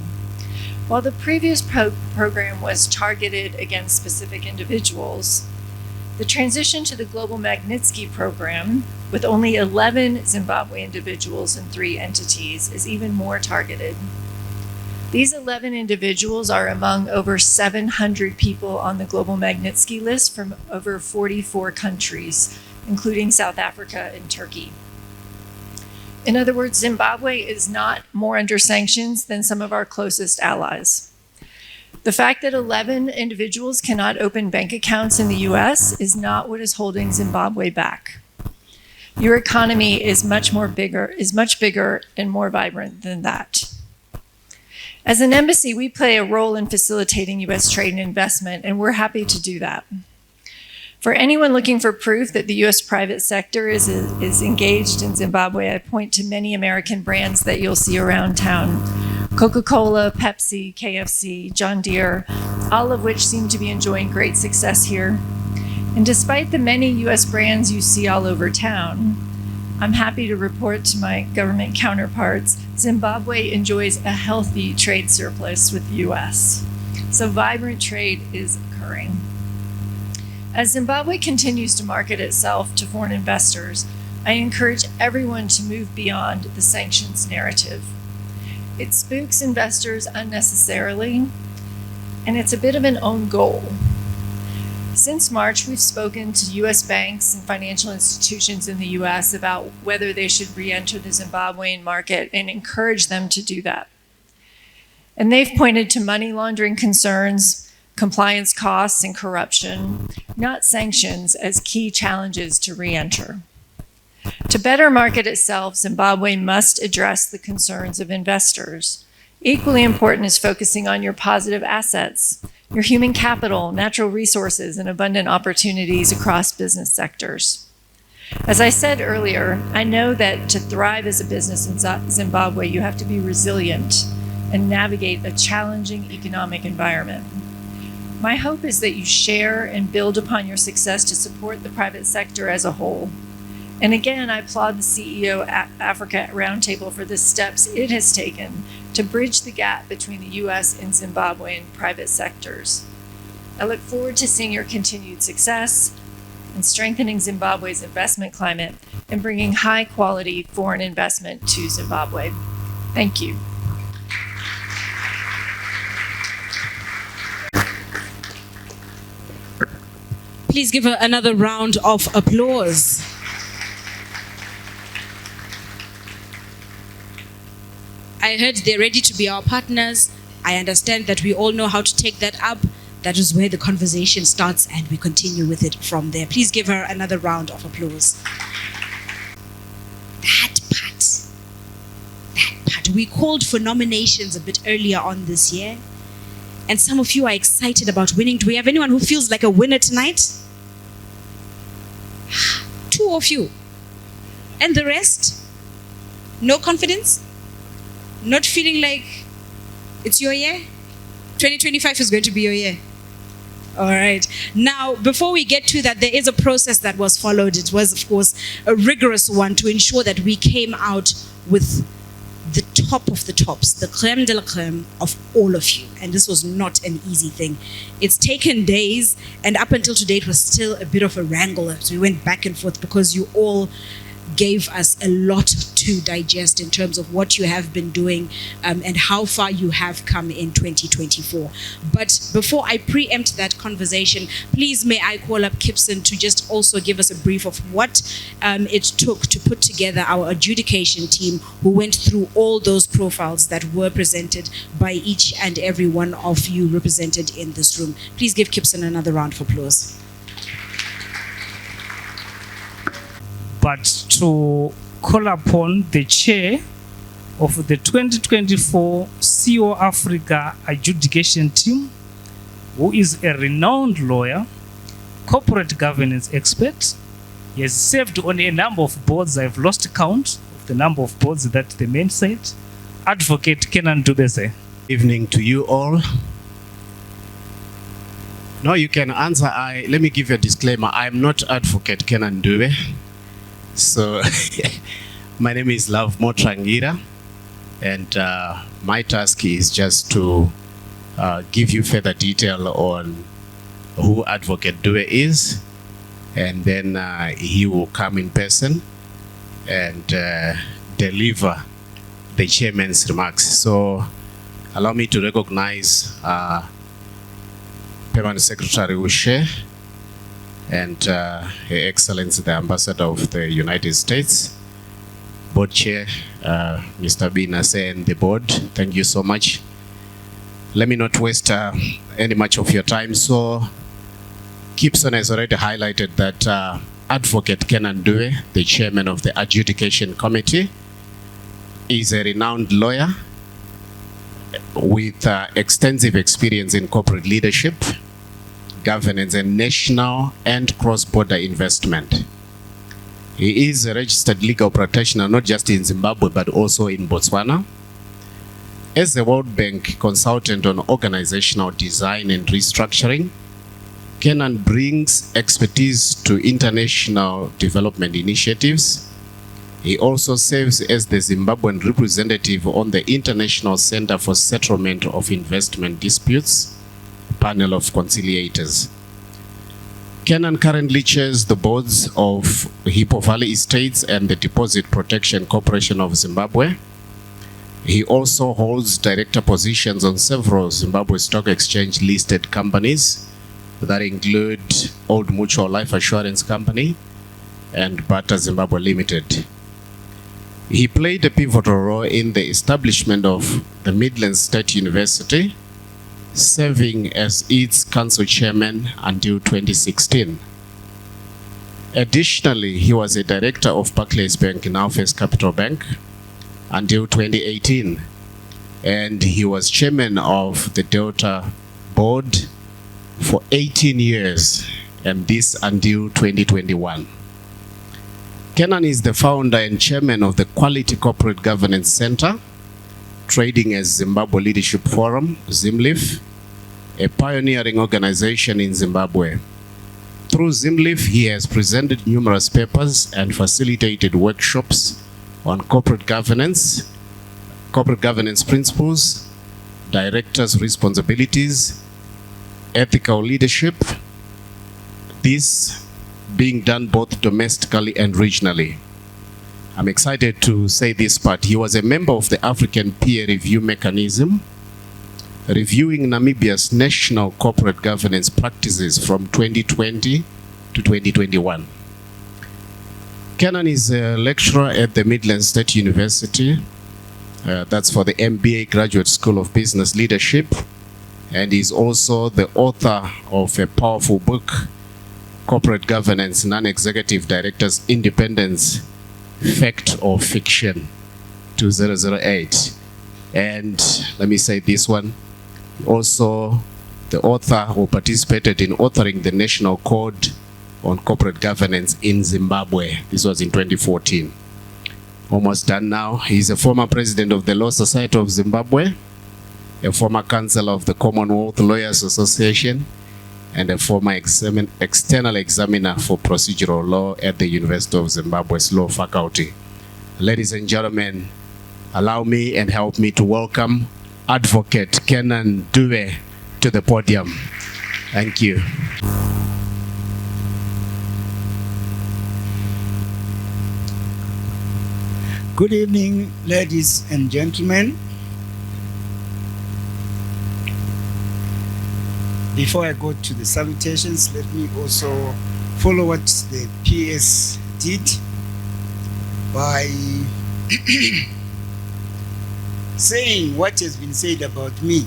While the previous program was targeted against specific individuals, the transition to the Global Magnitsky program, with only 11 Zimbabwe individuals and 3 entities, is even more targeted. These 11 individuals are among over 700 people on the Global Magnitsky list from over 44 countries, including South Africa and Turkey. In other words, Zimbabwe is not more under sanctions than some of our closest allies. The fact that 11 individuals cannot open bank accounts in the US is not what is holding Zimbabwe back. Your economy is much bigger and more vibrant than that. As an embassy, we play a role in facilitating US trade and investment, and we're happy to do that. For anyone looking for proof that the U.S. private sector is engaged in Zimbabwe, I point to many American brands that you'll see around town. Coca-Cola, Pepsi, KFC, John Deere, all of which seem to be enjoying great success here. And despite the many U.S. brands you see all over town, I'm happy to report to my government counterparts, Zimbabwe enjoys a healthy trade surplus with the U.S. So vibrant trade is occurring. As Zimbabwe continues to market itself to foreign investors, I encourage everyone to move beyond the sanctions narrative. It spooks investors unnecessarily, and it's a bit of an own goal. Since March, we've spoken to U.S. banks and financial institutions in the U.S. about whether they should re-enter the Zimbabwean market and encourage them to do that. And they've pointed to money laundering concerns, compliance costs, and corruption, not sanctions, as key challenges to re-enter. To better market itself, Zimbabwe must address the concerns of investors. Equally important is focusing on your positive assets, your human capital, natural resources, and abundant opportunities across business sectors. As I said earlier, I know that to thrive as a business in Zimbabwe, you have to be resilient and navigate a challenging economic environment. My hope is that you share and build upon your success to support the private sector as a whole. And again, I applaud the CEO Africa Roundtable for the steps it has taken to bridge the gap between the U.S. and Zimbabwean private sectors. I look forward to seeing your continued success in strengthening Zimbabwe's investment climate and bringing high-quality foreign investment to Zimbabwe. Thank you. Please give her another round of applause. I heard they're ready to be our partners. I understand that we all know how to take that up. That is where the conversation starts and we continue with it from there. Please give her another round of applause. That part. We called for nominations a bit earlier on this year. And some of you are excited about winning. Do we have anyone who feels like a winner tonight? 2 of you. And the rest? No confidence? Not feeling like it's your year? 2025 is going to be your year. All right. Now, before we get to that, there is a process that was followed. It was, of course, a rigorous one to ensure that we came out with the top of the tops, the creme de la creme of all of you. And this was not an easy thing. It's taken days, and up until today, it was still a bit of a wrangle as we went back and forth because you all gave us a lot to digest in terms of what you have been doing and how far you have come in 2024. But before I preempt that conversation, please may I call up Kipson to just also give us a brief of what it took to put together our adjudication team who went through all those profiles that were presented by each and every one of you represented in this room. Please give Kipson another round of applause. But to call upon the chair of the 2024 CEO Africa adjudication team, who is a renowned lawyer, corporate governance expert. He has served on a number of boards. I've lost count of the number of boards that the man said. Advocate Kenan Dubese. Evening to you all. No, you can answer. Let me give you a disclaimer. I'm not Advocate Kenan Dube. So, my name is Love Motrangira, and my task is just to give you further detail on who Advocate Dube is, and then he will come in person and deliver the chairman's remarks. So, allow me to recognize Permanent Secretary Wushe, and Her Excellency, the Ambassador of the United States, Board Chair, Mr. Binase, and the board. Thank you so much. Let me not waste any much of your time. So, Gibson has already highlighted that Advocate Kenan Dube, the chairman of the Adjudication Committee, is a renowned lawyer with extensive experience in corporate leadership, governance, and national and cross-border investment. He is a registered legal practitioner not just in Zimbabwe but also in Botswana. As a World Bank consultant on organizational design and restructuring, Kenan brings expertise to international development initiatives. He also serves as the Zimbabwean representative on the International Center for Settlement of Investment Disputes panel of conciliators. Kenan currently chairs the boards of Hippo Valley Estates and the Deposit Protection Corporation of Zimbabwe. He also holds director positions on several Zimbabwe Stock Exchange listed companies that include Old Mutual Life Assurance Company and Bata Zimbabwe Limited. He played a pivotal role in the establishment of the Midlands State University, serving as its council chairman until 2016. Additionally, he was a director of Barclays Bank, now First Capital Bank, until 2018. And he was chairman of the Delta board for 18 years, and this until 2021. Kenan is the founder and chairman of the Quality Corporate Governance Center, trading as Zimbabwe Leadership Forum, ZimLIF, a pioneering organization in Zimbabwe. Through ZimLiF, he has presented numerous papers and facilitated workshops on corporate governance principles, directors' responsibilities, ethical leadership, this being done both domestically and regionally. I'm excited to say this part. He was a member of the African Peer Review Mechanism, reviewing Namibia's national corporate governance practices from 2020 to 2021. Kenan is a lecturer at the Midland State University. That's for the MBA Graduate School of Business Leadership. And he's also the author of a powerful book, Corporate Governance, Non-Executive Directors' Independence, Fact or Fiction, 2008. And let me say this one, also the author who participated in authoring the National Code on Corporate Governance in Zimbabwe. This was in 2014. Almost done now. He's a former president of the Law Society of Zimbabwe, a former counsel of the Commonwealth Lawyers Association, and a former external examiner for procedural law at the University of Zimbabwe's Law Faculty. Ladies and gentlemen, allow me and help me to welcome Advocate Kenan Dube to the podium. Thank you. Good evening, ladies and gentlemen. Before I go to the salutations, let me also follow what the PS did by saying what has been said about me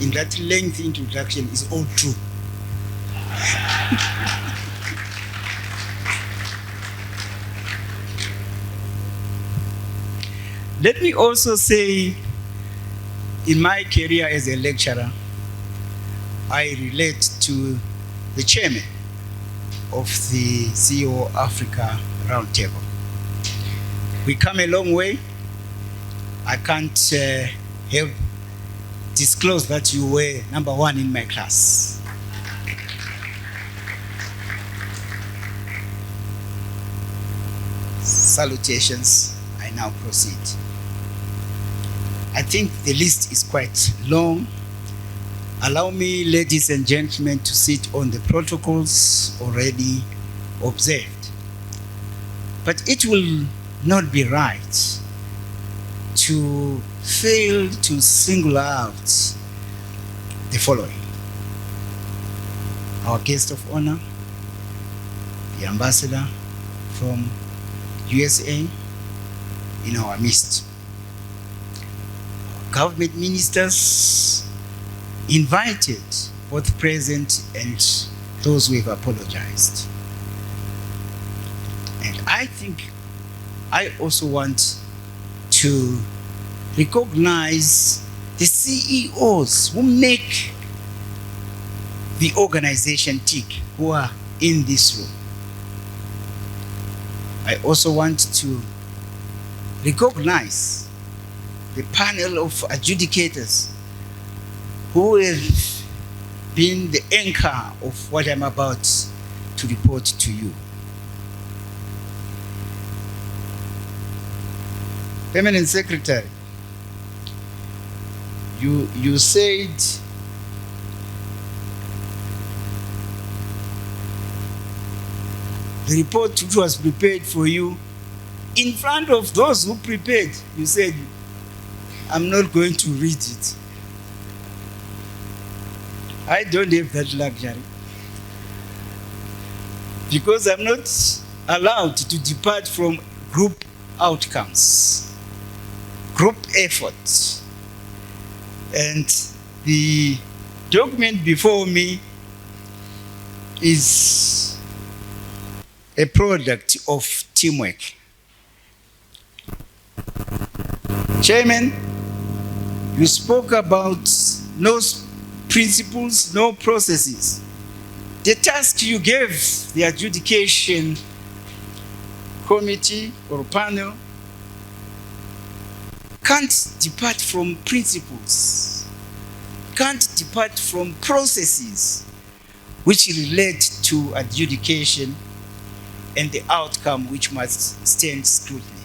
in that lengthy introduction is all true. Let me also say, in my career as a lecturer, I relate to the chairman of the CEO Africa Roundtable. We come a long way. I can't help disclose that you were number one in my class. Salutations, I now proceed. I think the list is quite long. Allow me, ladies and gentlemen, to sit on the protocols already observed. But it will not be right to fail to single out the following. Our guest of honor, the ambassador from USA in our midst. Government ministers invited, both present and those who have apologized. And I think I also want to recognize the CEOs who make the organization tick, who are in this room. I also want to recognize the panel of adjudicators who have been the anchor of what I'm about to report to you. Permanent Secretary, you said the report which was prepared for you, in front of those who prepared, you said, I'm not going to read it. I don't have that luxury, because I'm not allowed to depart from group outcomes, group effort. And the document before me is a product of teamwork. Chairman, you spoke about no principles, no processes. The task you gave the adjudication committee or panel can't depart from principles, can't depart from processes. which relate to adjudication and the outcome which must stand scrutiny.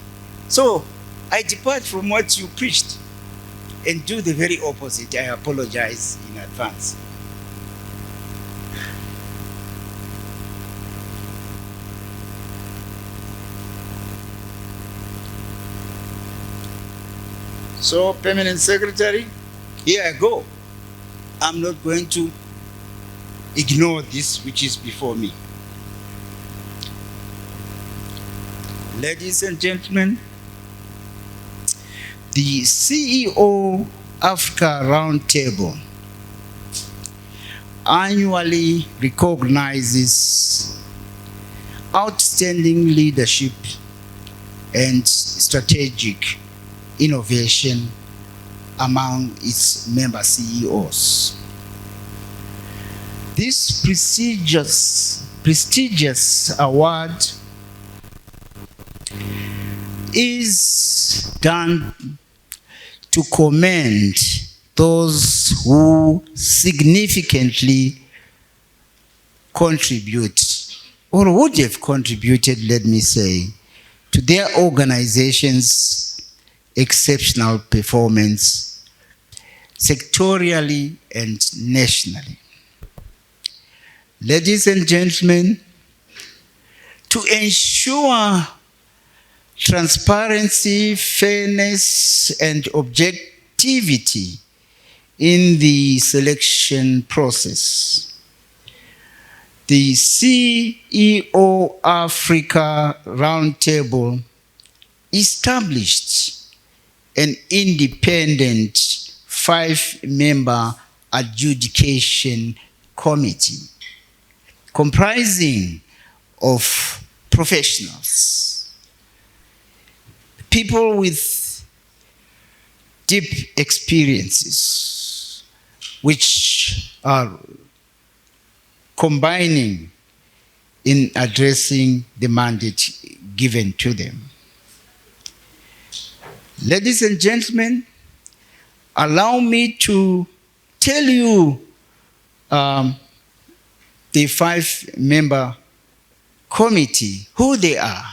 So I depart from what you preached and do the very opposite. I apologize in advance. So, Permanent Secretary, here I go. I'm not going to ignore this which is before me. Ladies and gentlemen, the CEO Africa Roundtable annually recognizes outstanding leadership and strategic innovation among its member CEOs. This prestigious award is done to commend those who significantly contribute, or would have contributed, let me say, to their organization's exceptional performance sectorially and nationally. Ladies and gentlemen, to ensure transparency, fairness, and objectivity in the selection process, the CEO Africa Roundtable established an independent 5-member adjudication committee comprising of professionals, people with deep experiences, which are combining in addressing the mandate given to them. Ladies and gentlemen, allow me to tell you the 5-member committee, who they are.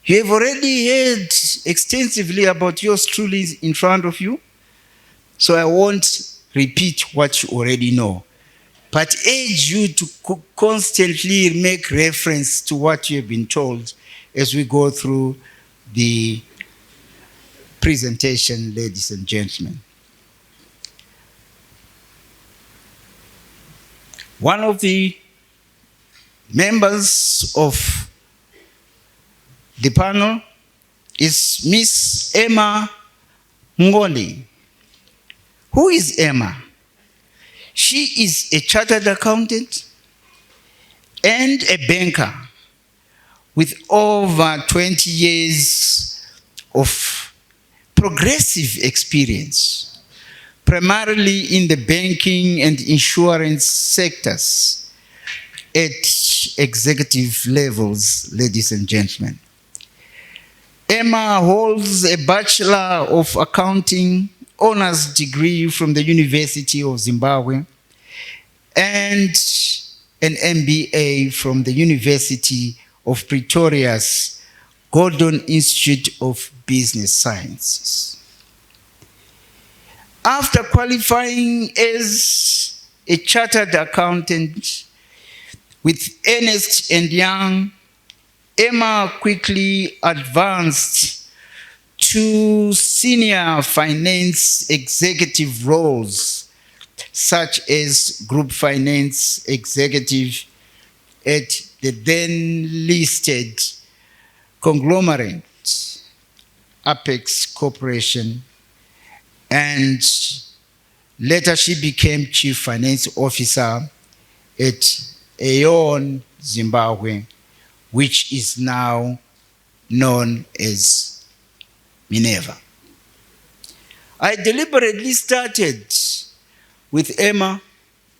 You have already heard extensively about yours truly in front of you, so I won't repeat what you already know, but urge you to constantly make reference to what you have been told as we go through the presentation, ladies and gentlemen. One of the members of the panel is Miss Emma Ngoli. Who is Emma? She is a chartered accountant and a banker with over 20 years of progressive experience, primarily in the banking and insurance sectors at executive levels, ladies and gentlemen. Emma holds a Bachelor of Accounting honors degree from the University of Zimbabwe and an MBA from the University of Pretoria's Gordon Institute of Business Sciences. After qualifying as a chartered accountant with Ernst & Young, Emma quickly advanced to senior finance executive roles, such as group finance executive at the then listed conglomerate Apex Corporation, and later she became chief finance officer at Aeon Zimbabwe, which is now known as Minerva. I deliberately started with Emma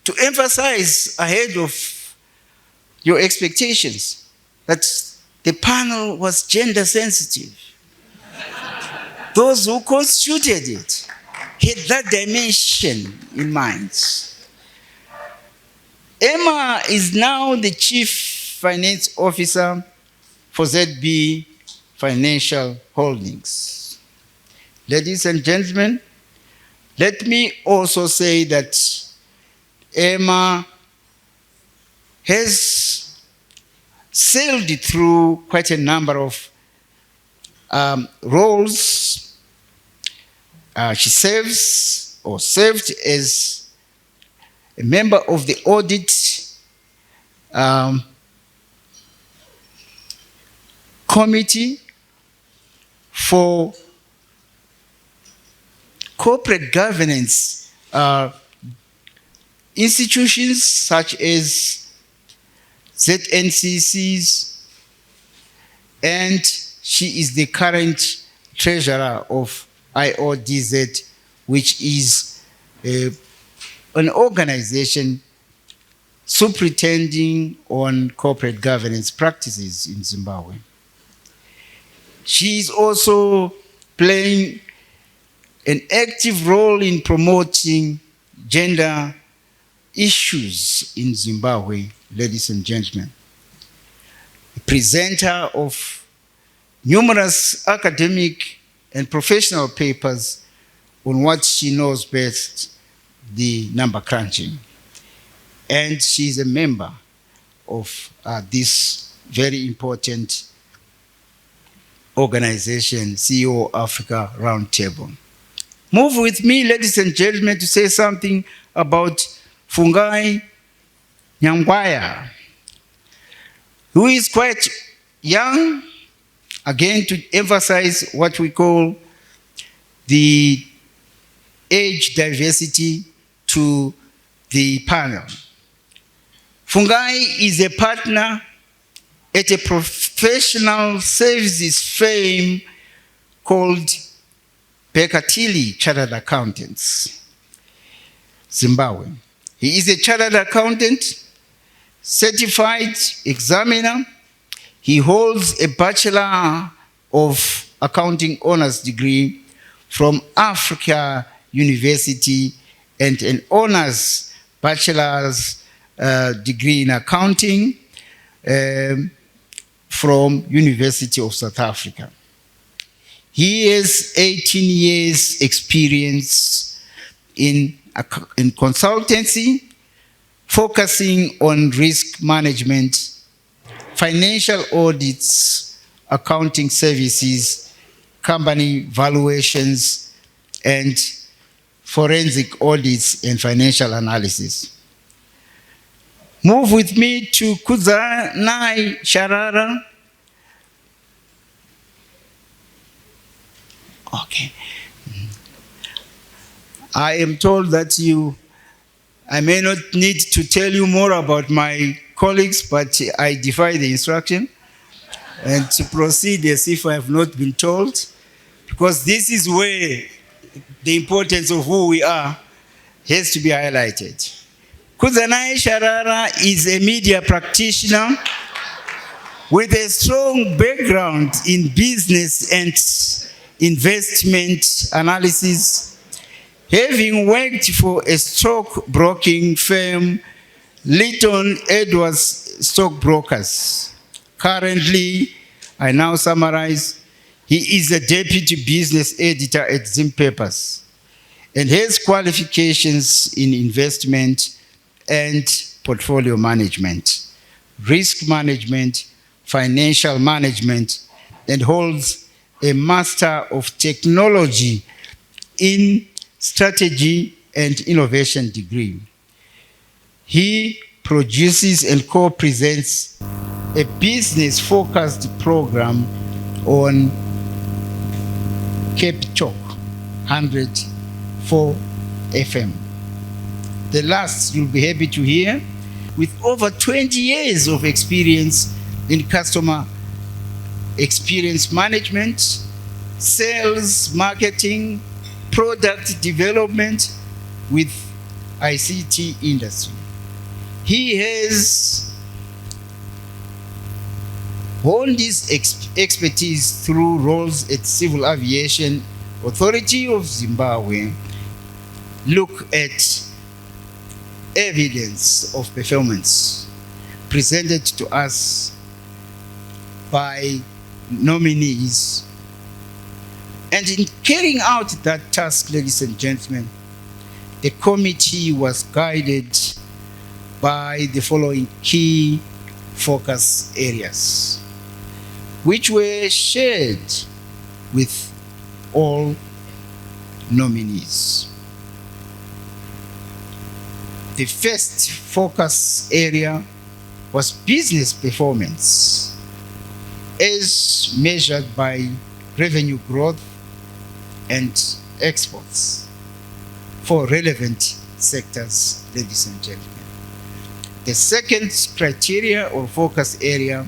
to emphasize ahead of your expectations that the panel was gender sensitive. Those who constituted it had that dimension in mind. Emma is now the Chief Finance Officer for ZB Financial Holdings. Ladies and gentlemen, let me also say that Emma has sailed through quite a number of roles. She served as a member of the audit committee for corporate governance institutions such as ZNCCs, and she is the current treasurer of IODZ, which is an organization superintending on corporate governance practices in Zimbabwe. She is also playing an active role in promoting gender issues in Zimbabwe, ladies and gentlemen. A presenter of numerous academic and professional papers on what she knows best, the number crunching. And she is a member of this very important organization, CEO Africa Roundtable. Move with me, ladies and gentlemen, to say something about Fungai Nyangwaya, who is quite young, again to emphasize what we call the age diversity to the panel. Fungai is a partner at a professional services firm called Bekatili Chartered Accountants, Zimbabwe. He is a chartered accountant, certified examiner. He holds a Bachelor of Accounting Honors degree from Africa University and an Honors Bachelor's degree in Accounting from University of South Africa. He has 18 years experience in consultancy, focusing on risk management, financial audits, accounting services, company valuations, and forensic audits and financial analysis. Move with me to Kudzanai Sharara. Okay. I am told that I may not need to tell you more about my colleagues, but I defy the instruction and to proceed as if I have not been told, because this is where the importance of who we are has to be highlighted. Kudzanai Sharara is a media practitioner with a strong background in business and investment analysis, having worked for a stockbroking firm, Lytton Edwards Stockbrokers. Currently, I now summarize, he is a deputy business editor at Zim Papers and has qualifications in investment and portfolio management, risk management, financial management, and holds a Master of Technology in Strategy and Innovation degree. He produces and co-presents a business-focused program on Cape Talk 104 FM. The last you'll be happy to hear, with over 20 years of experience in customer experience management, sales, marketing, product development with ICT industry. He has honed his expertise through roles at Civil Aviation Authority of Zimbabwe. Look at evidence of performance presented to us by nominees. And in carrying out that task, ladies and gentlemen, the committee was guided by the following key focus areas, which were shared with all nominees. The first focus area was business performance as measured by revenue growth and exports for relevant sectors, ladies and gentlemen. The second criteria or focus area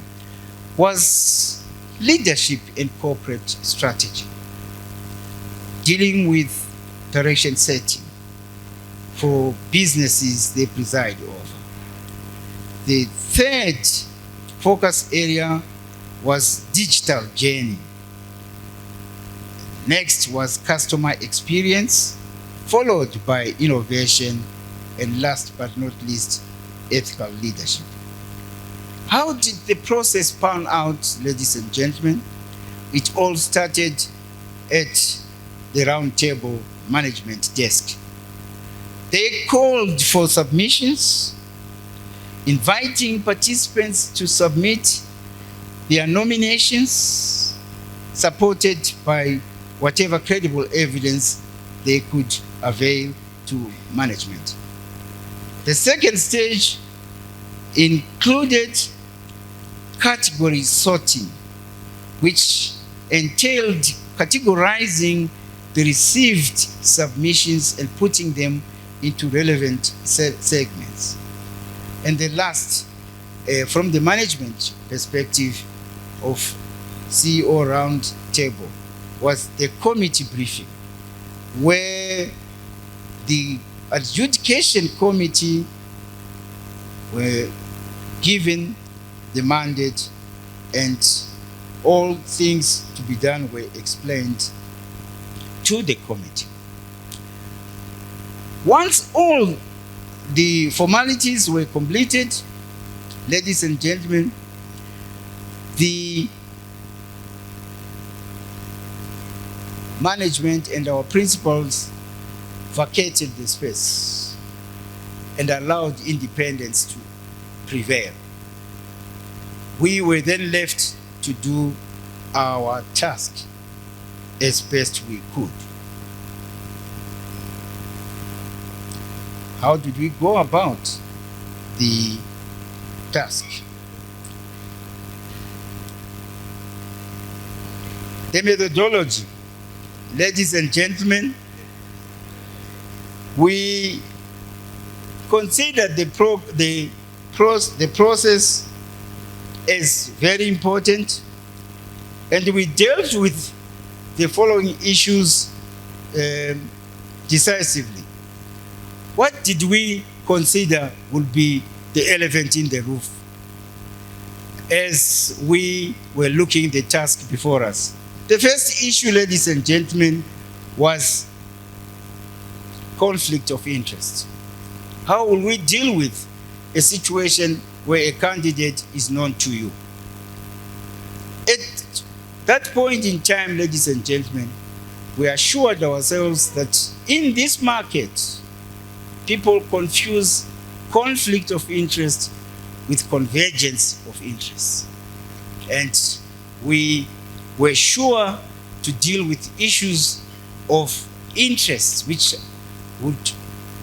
was leadership and corporate strategy, dealing with direction setting for businesses they preside over. The third focus area was digital journey. Next was customer experience, followed by innovation, and last but not least, ethical leadership. How did the process pan out, ladies and gentlemen? It all started at the round table management desk. They called for submissions, inviting participants to submit their nominations, supported by whatever credible evidence they could avail to management. The second stage included category sorting, which entailed categorizing the received submissions and putting them into relevant segments. And the last, from the management perspective of CEO round table, was the committee briefing, where the adjudication committee were given the mandate and all things to be done were explained to the committee. Once all the formalities were completed, ladies and gentlemen, the management and our principals vacated the space and allowed independence to prevail. We were then left to do our task as best we could. How did we go about the task? The methodology, ladies and gentlemen, we considered the process as very important, and we dealt with the following issues decisively. What did we consider would be the elephant in the roof as we were looking at the task before us? The first issue, ladies and gentlemen, was conflict of interest. How will we deal with a situation where a candidate is known to you? At that point in time, ladies and gentlemen, we assured ourselves that in this market, people confuse conflict of interest with convergence of interest. And we were sure to deal with issues of interest which would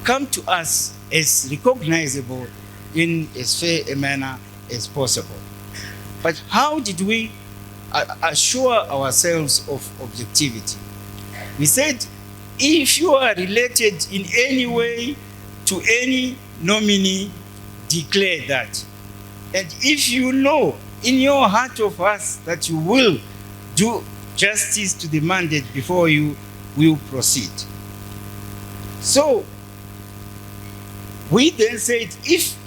come to us as recognizable in as fair a manner as possible. But how did we assure ourselves of objectivity? We said, if you are related in any way to any nominee, declare that. And if you know in your heart of hearts that you will do justice to the mandate before you will proceed. So we then said, if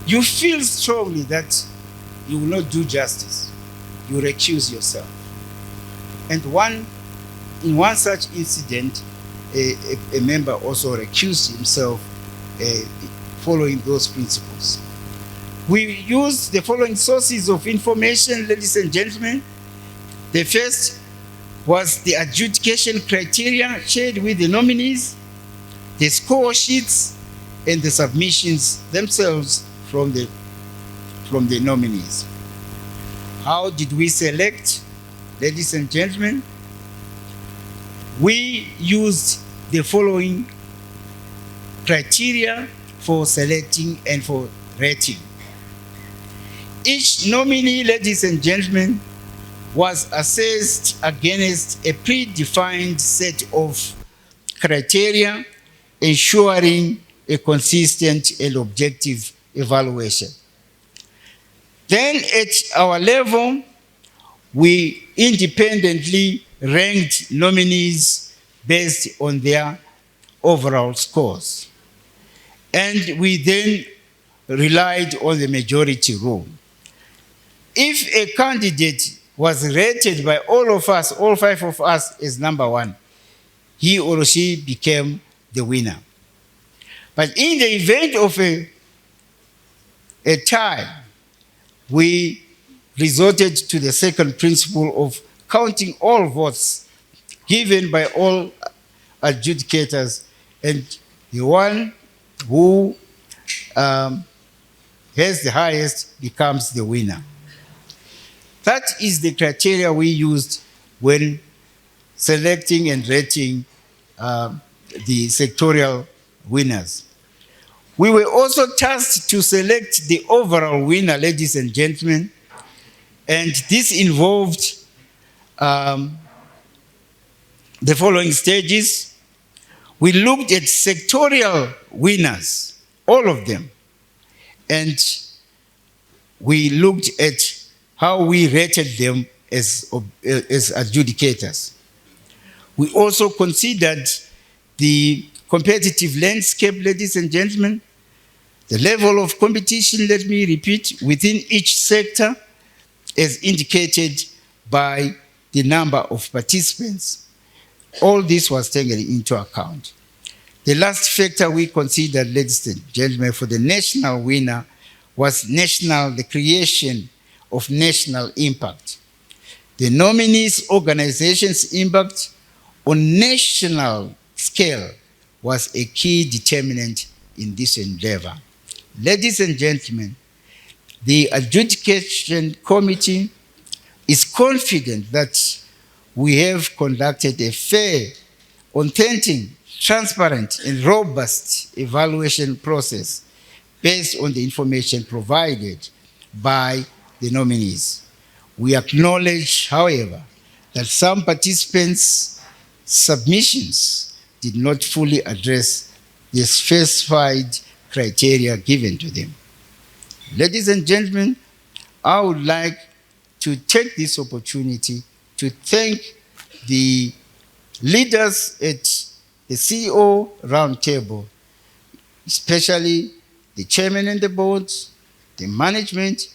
you feel strongly that you will not do justice, you recuse yourself. And in one such incident, a member also recused himself following those principles. We used the following sources of information, ladies and gentlemen. The first was the adjudication criteria shared with the nominees, the score sheets, and the submissions themselves from the nominees. How did we select, ladies and gentlemen? We used the following criteria for selecting and for rating. Each nominee, ladies and gentlemen, was assessed against a predefined set of criteria, ensuring a consistent and objective evaluation. Then at our level, we independently ranked nominees based on their overall scores. And we then relied on the majority rule. If a candidate was rated by all of us, all 5 of us, as number 1, he or she became the winner. But in the event of a tie, we resorted to the second principle of counting all votes given by all adjudicators, and the one who has the highest becomes the winner. That is the criteria we used when selecting and rating the sectorial winners. We were also tasked to select the overall winner, ladies and gentlemen, and this involved the following stages. We looked at sectorial winners, all of them, and we looked at how we rated them as adjudicators. We also considered the competitive landscape, ladies and gentlemen, the level of competition, let me repeat, within each sector, as indicated by the number of participants. All this was taken into account. The last factor we considered, ladies and gentlemen, for the national winner was the creation of national impact. The nominees' organization's impact on national scale was a key determinant in this endeavor. Ladies and gentlemen, the adjudication committee is confident that we have conducted a fair, authentic, transparent, and robust evaluation process based on the information provided by the nominees. We acknowledge, however, that some participants' submissions did not fully address the specified criteria given to them. Ladies and gentlemen, I would like to take this opportunity to thank the leaders at the CEO Roundtable, especially the chairman and the boards, the management,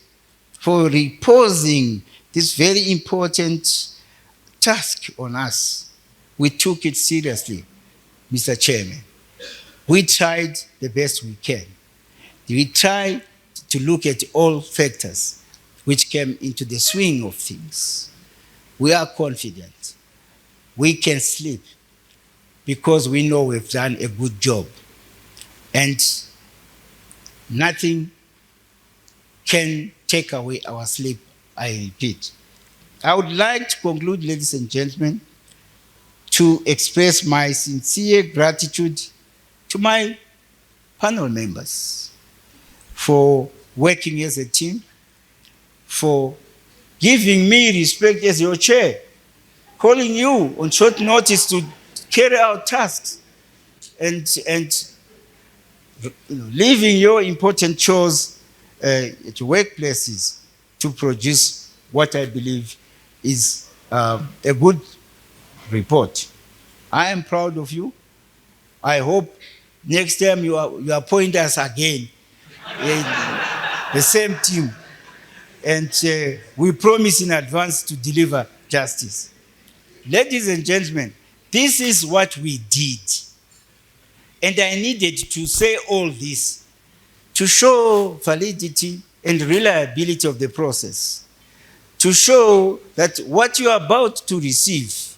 for reposing this very important task on us. We took it seriously, Mr. Chairman. We tried the best we can. We tried to look at all factors which came into the swing of things. We are confident. We can sleep because we know we've done a good job. And nothing can take away our sleep, I repeat. I would like to conclude, ladies and gentlemen, to express my sincere gratitude to my panel members for working as a team, for giving me respect as your chair, calling you on short notice to carry out tasks, and leaving your important chores at workplaces to produce what I believe is a good report. I am proud of you. I hope next time you appoint us again in the same team. And we promise in advance to deliver justice. Ladies and gentlemen, this is what we did. And I needed to say all this to show validity and reliability of the process, to show that what you are about to receive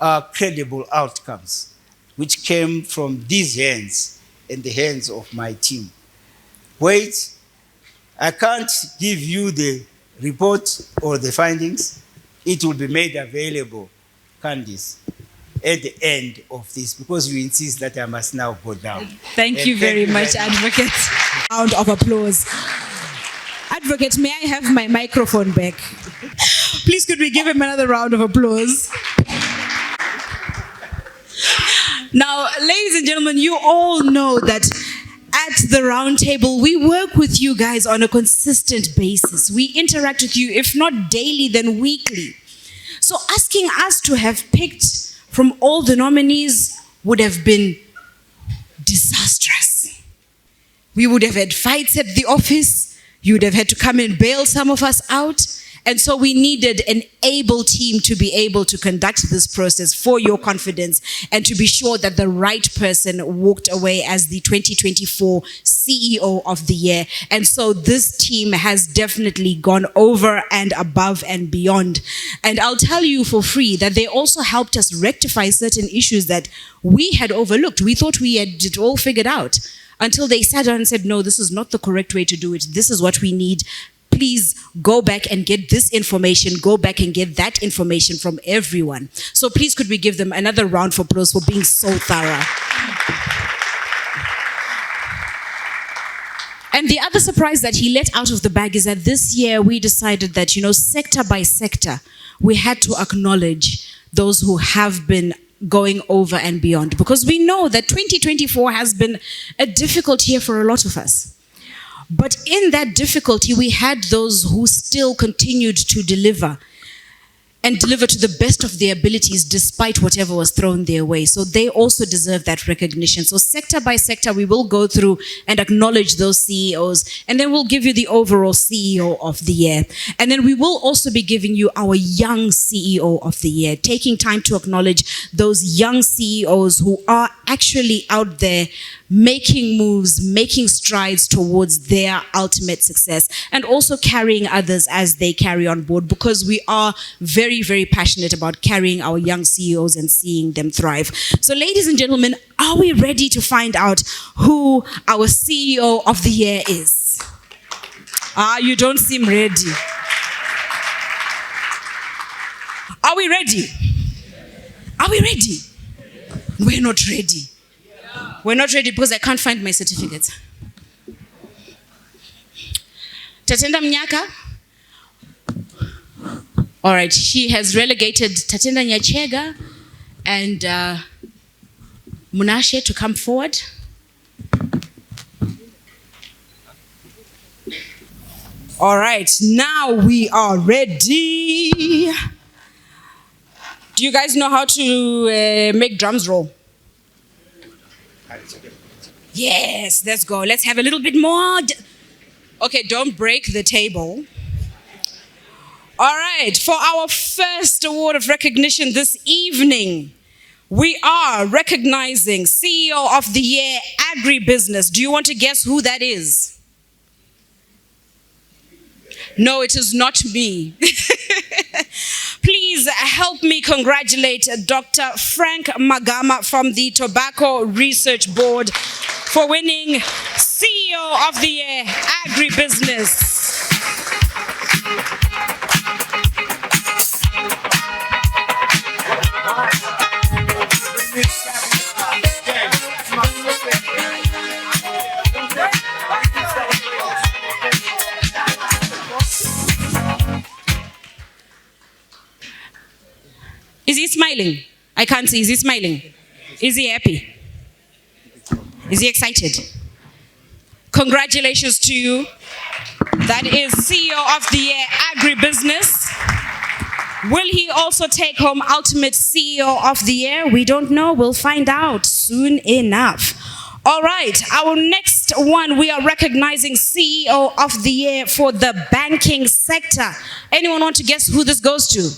are credible outcomes, which came from these hands and the hands of my team. Wait, I can't give you the report or the findings. It will be made available, Candice, at the end of this, because you insist that I must now go down. Thank you very much, Advocate. Round of applause. Advocate, may I have my microphone back? Please, could we give him another round of applause? Now, ladies and gentlemen, you all know that at the round table, we work with you guys on a consistent basis. We interact with you, if not daily, then weekly. So asking us to have picked from all the nominees would have been disastrous. We would have had fights at the office. You would have had to come and bail some of us out. And so we needed an able team to be able to conduct this process for your confidence and to be sure that the right person walked away as the 2024 CEO of the year. And so this team has definitely gone over and above and beyond. And I'll tell you for free that they also helped us rectify certain issues that we had overlooked. We thought we had it all figured out until they sat down and said, no, this is not the correct way to do it. This is what we need. Please go back and get this information, go back and get that information from everyone. So please could we give them another round of applause for being so thorough. And the other surprise that he let out of the bag is that this year we decided that, sector by sector, we had to acknowledge those who have been going over and beyond, because we know that 2024 has been a difficult year for a lot of us. But in that difficulty, we had those who still continued to deliver and deliver to the best of their abilities despite whatever was thrown their way. So they also deserve that recognition. So sector by sector, we will go through and acknowledge those CEOs, and then we'll give you the overall CEO of the year. And then we will also be giving you our young CEO of the year, taking time to acknowledge those young CEOs who are actually out there making moves, making strides towards their ultimate success, and also carrying others as they carry on board, because we are very, very passionate about carrying our young CEOs and seeing them thrive. So ladies and gentlemen, are we ready to find out who our CEO of the year is? You don't seem ready. Are we ready? Are we ready? We're not ready. We're not ready because I can't find my certificates. Tatenda Mnyaka. All right, she has relegated Tatenda Nyachega and Munashe to come forward. All right, now we are ready. Do you guys know how to make drums roll? Yes, let's go. Let's have a little bit more. Okay, don't break the table. All right, for our first award of recognition this evening, we are recognizing CEO of the Year, Agribusiness. Do you want to guess who that is? No, it is not me. Please help me congratulate Dr. Frank Magama from the Tobacco Research Board for winning CEO of the Year, Agribusiness. Is he smiling? I can't see. Is he smiling? Is he happy? Is he excited? Congratulations to you. That is CEO of the Year, Agribusiness. Will he also take home Ultimate CEO of the Year? We don't know. We'll find out soon enough. All right, our next one, we are recognizing CEO of the Year for the banking sector. Anyone want to guess who this goes to?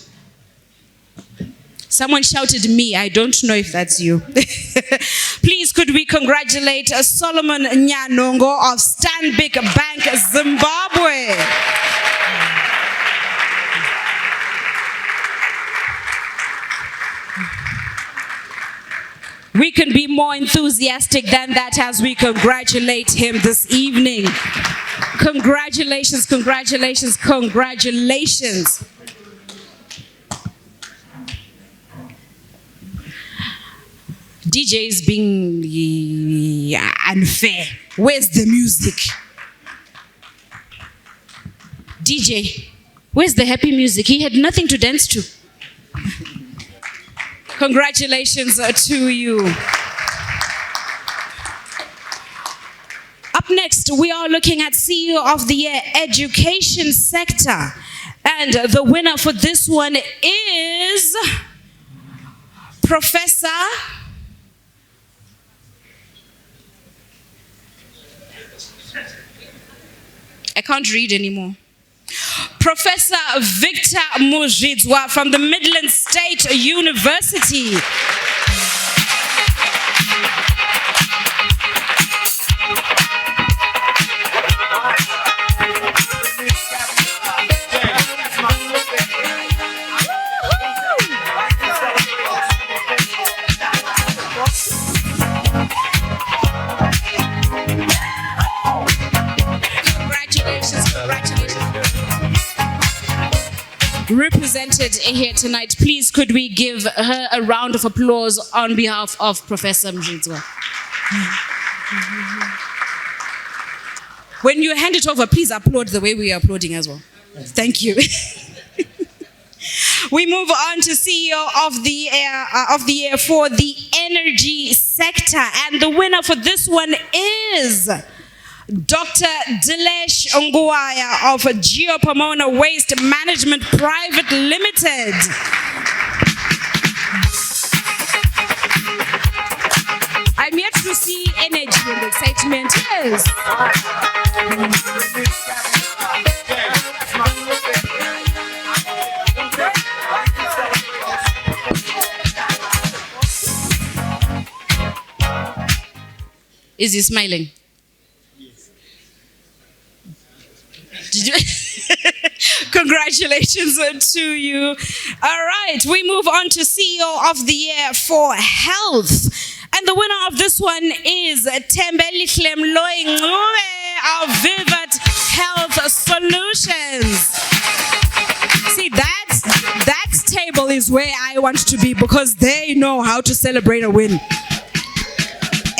Someone shouted me. I don't know if that's you. Please, could we congratulate Solomon Nyanhongo of Stanbic Bank, Zimbabwe. We can be more enthusiastic than that as we congratulate him this evening. Congratulations, congratulations, congratulations. DJ is being unfair. Where's the music? DJ, where's the happy music? He had nothing to dance to. Congratulations to you. Up next, we are looking at CEO of the Year, Education Sector. And the winner for this one is Professor I can't read anymore. Professor Victor Muzhidzwa from the Midland State University. Represented here tonight, please could we give her a round of applause on behalf of Professor Muzhidzwa. When you hand it over, please applaud the way we are applauding as well. Thank you. We move on to CEO of the year for the energy sector, and the winner for this one is Dr. Dilesh Nguwaya of Geopomona Waste Management Private Limited. I'm yet to see energy and excitement. Yes. Is he smiling? Congratulations to you. All right, we move on to CEO of the Year for Health. And the winner of this one is Tembeli Hlemloi Ngube of Vivat Health Solutions. See, that table is where I want to be because they know how to celebrate a win.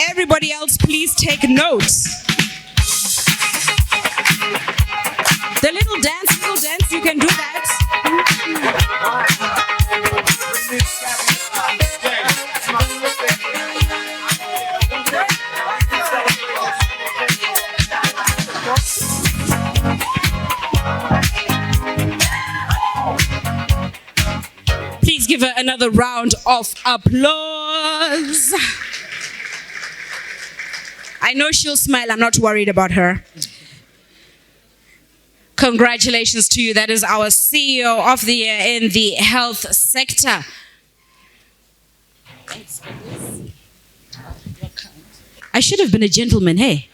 Everybody else, please take notes. The little dance, you can do that. Please give her another round of applause. I know she'll smile, I'm not worried about her. Congratulations to you. That is our CEO of the Year in the health sector. I should have been a gentleman, hey?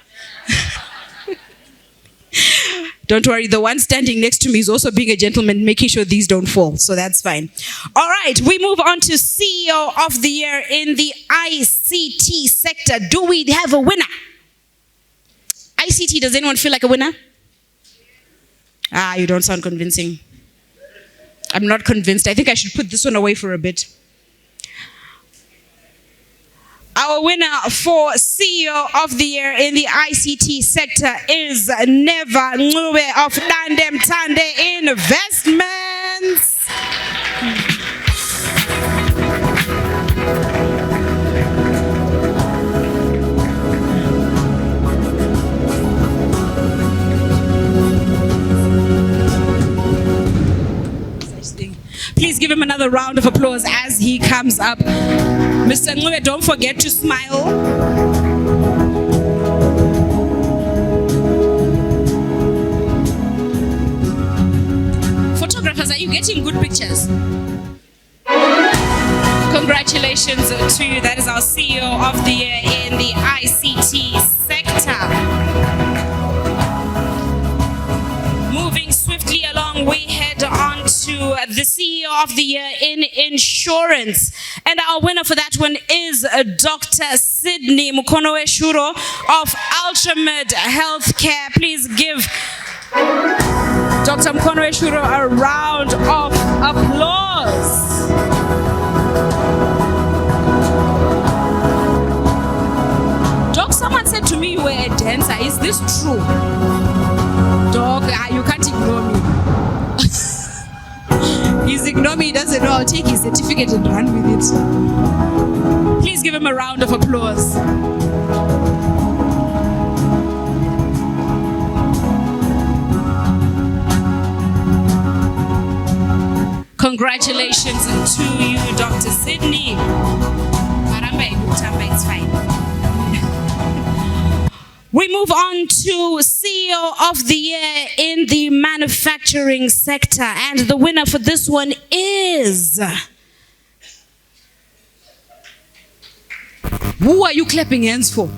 Don't worry, the one standing next to me is also being a gentleman, making sure these don't fall, so that's fine. All right, we move on to CEO of the Year in the ICT sector. Do we have a winner? ICT, does anyone feel like a winner? You don't sound convincing. I'm not convinced. I think I should put this one away for a bit. Our winner for CEO of the Year in the ICT sector is Neva Ngube of Tandem Tande Investments. Please give him another round of applause as he comes up. Mr. Ngube, don't forget to smile. Photographers, are you getting good pictures? Congratulations to you. That is our CEO of the year in the ICT sector. Moving swiftly along, we head on to the CEO of the year in insurance. And our winner for that one is Dr. Sydney Mukonoweshuro of Ultimate Healthcare. Please give Dr. Mukonoweshuro a round of applause. Doc, someone said to me you were a dancer. Is this true? Doc, you can't ignore me. He's ignoring me, he doesn't know. I'll take his certificate and run with it. Please give him a round of applause. Congratulations to you, Dr. Sydney. It's fine. We move on to CEO of the year in the manufacturing sector. And the winner for this one is... Who are you clapping hands for?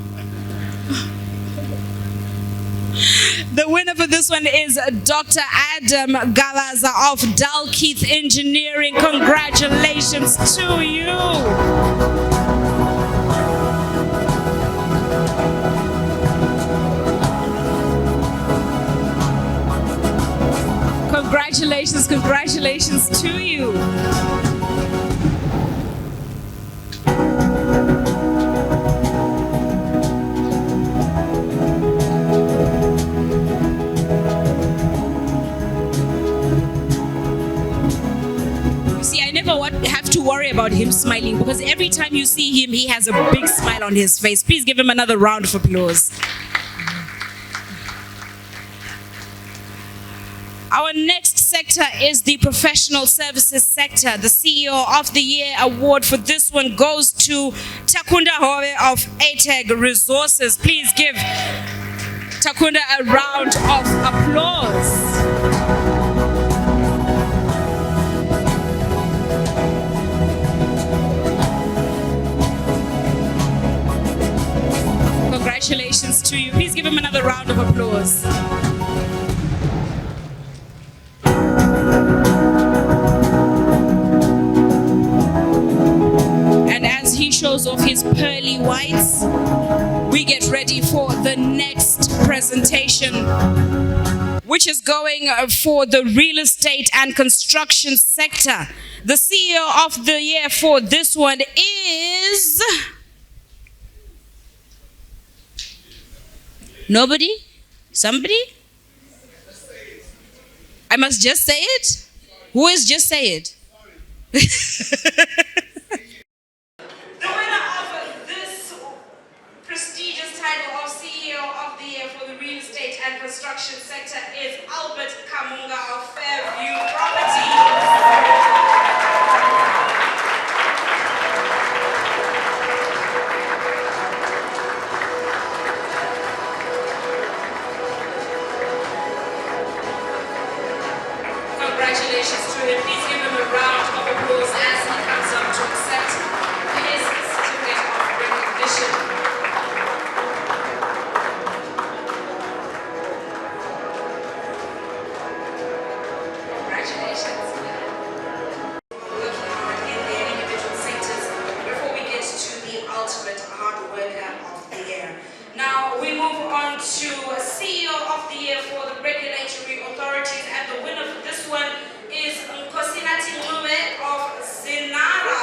The winner for this one is Dr. Adam Galaza of Dalkeith Engineering. Congratulations to you. Congratulations to you. You see, I never have to worry about him smiling because every time you see him, he has a big smile on his face. Please give him another round of applause. Our next sector is the professional services sector. The CEO of the Year award for this one goes to Takunda Hove of ATEG Resources. Please give Takunda a round of applause. Congratulations to you. Please give him another round of applause. Shows off his pearly whites, we get ready for the next presentation, which is going for the real estate and construction sector. The CEO of the year for this one is... Nobody? Somebody? I must just say it? Who is just say it? The winner of this prestigious title of CEO of the Year for the real estate and construction sector is Albert Kamunga of Fairview Properties. Congratulations to him. Please give him a round of applause as he comes up to accept his certificate of recognition. Congratulations. Working hard in their individual sectors before we get to the ultimate hard worker of the year. Now we move on to CEO of the year for the regulatory authorities, and the winner for this one is Nkosinati Ngube of Zinara.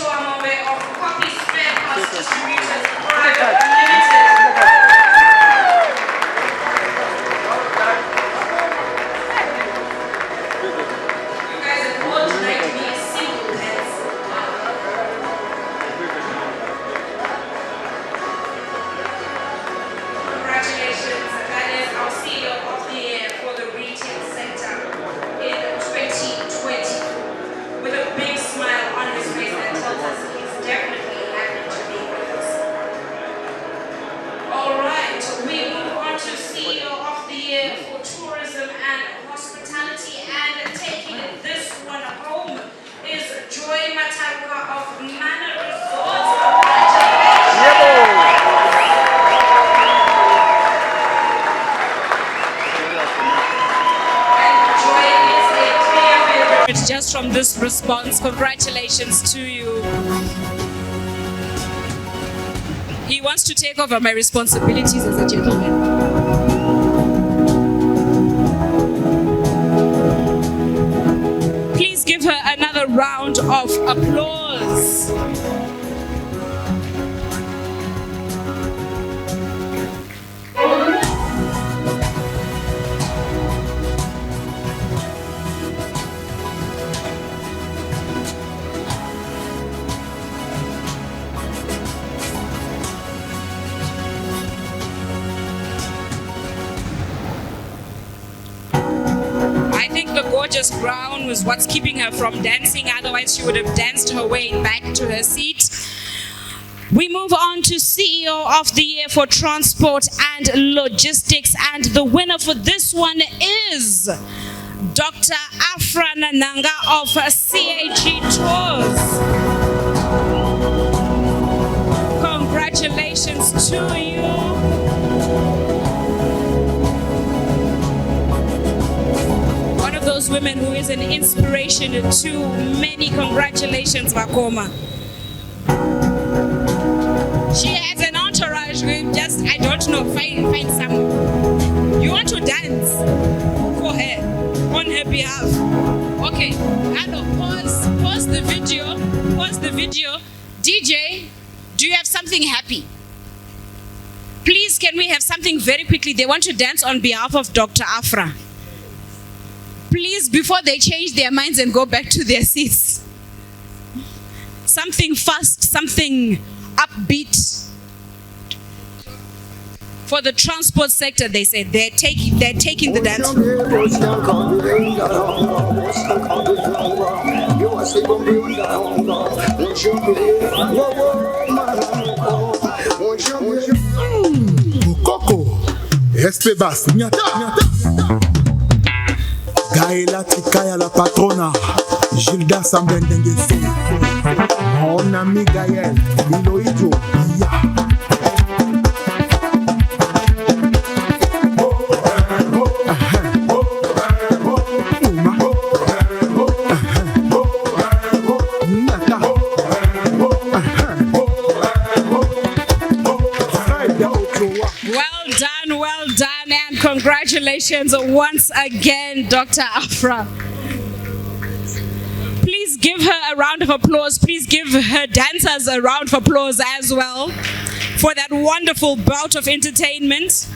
Amombe of Copy Spare Parts Distributors Private Limited. You guys have all tonight to be a single dance. Congratulations, that is our CEO of the year for the retail sector in 2020. With a big smile on his face that tells us he's definitely happy to be with us. Alright, we move on to CEO of the year for tourism and hospitality, and taking this one home is Joy Mataruka of Manor Resorts. Just from this response, congratulations to you. He wants to take over my responsibilities as a gentleman. Please give her another round of applause. I think the gorgeous crown was what's keeping her from dancing, otherwise she would have danced her way back to her seat. We move on to CEO of the year for transport and logistics, and the winner for this one is Dr. Afra Nananga of CAG Tours. Congratulations to you. Those women who is an inspiration to many. Congratulations, Vakoma. She has an entourage with just, I don't know, find someone. You want to dance for her, on her behalf. Okay, Hello, pause the video, DJ, do you have something happy? Please, can we have something very quickly? They want to dance on behalf of Dr. Afra. Please, before they change their minds and go back to their seats. Something fast, something upbeat. For the transport sector, they said they're taking the dance. Coco, Espebas, Gaëla Tikaya la patrona, Gilda Sambendengue, mon ami Gaël, Miloïdio, Well done, and congratulations once again, Dr. Afra. Please give her a round of applause. Please give her dancers a round of applause as well for that wonderful bout of entertainment.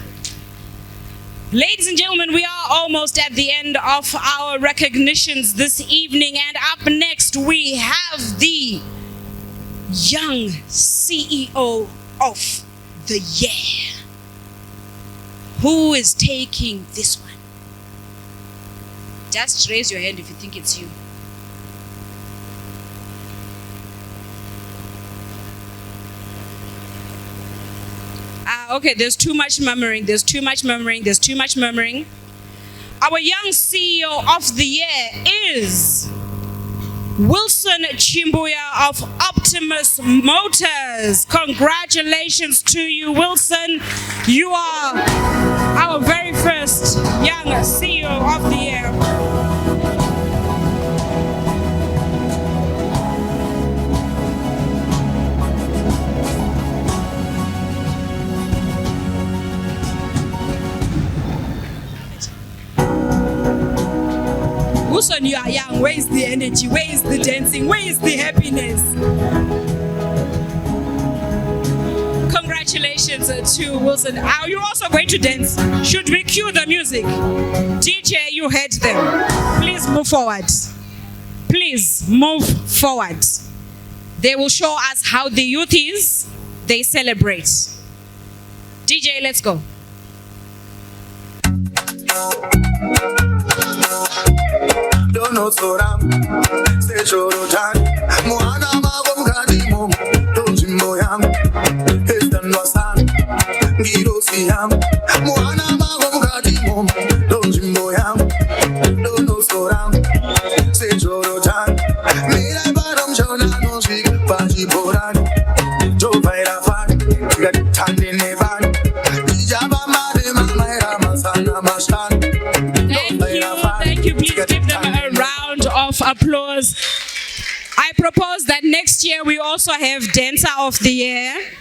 Ladies and gentlemen, we are almost at the end of our recognitions this evening, and up next we have the Young CEO of the Year. Who is taking this one? Just raise your hand if you think it's you. Okay, there's too much murmuring. Our young CEO of the year is Wilson Chimbuya of Optimus Motors. Congratulations to you, Wilson. You are our very first young CEO of the year. Wilson, you are young. Where is the energy? Where is the dancing? Where is the happiness? Congratulations to Wilson. Are you also going to dance? Should we cue the music? DJ, you heard them. Please move forward. Please move forward. They will show us how the youth is. They celebrate. DJ, let's go. Dono soram, se choro tan, moana magom kadimo, donjimbo yam, estan wasan, giro siam, moana magom kadimo, donjimbo yam, dono soram, se choro tan, mira barom jona no shig, paji boran, jo vaira fan, gat tande nevan, dijaba mare mamaira masana mashan. Thank you. Please give them a round of applause. I propose that next year we also have Dancer of the Year.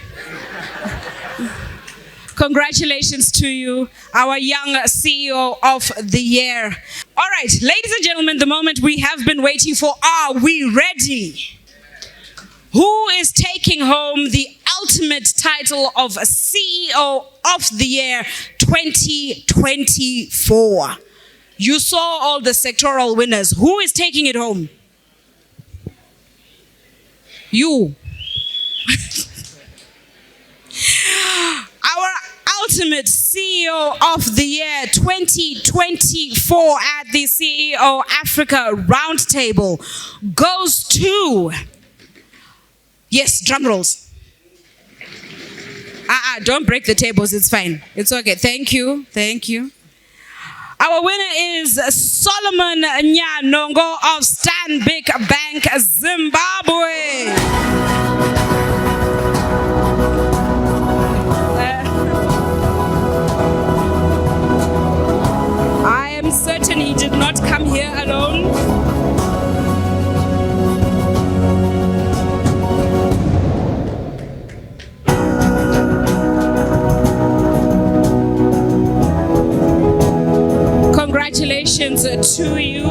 Congratulations to you, our young CEO of the year. All right, ladies and gentlemen, the moment we have been waiting for. Are we ready? Who is taking home the ultimate title of CEO of the Year 2024? You saw all the sectoral winners. Who is taking it home? You. Our ultimate CEO of the Year 2024 at the CEO Africa Roundtable goes to... Yes, drum rolls. Don't break the tables, it's fine. It's okay. Thank you. Thank you. Our winner is Solomon Nyanhongo of Stanbic Bank, Zimbabwe. I am certain he did not come here alone. Congratulations to you.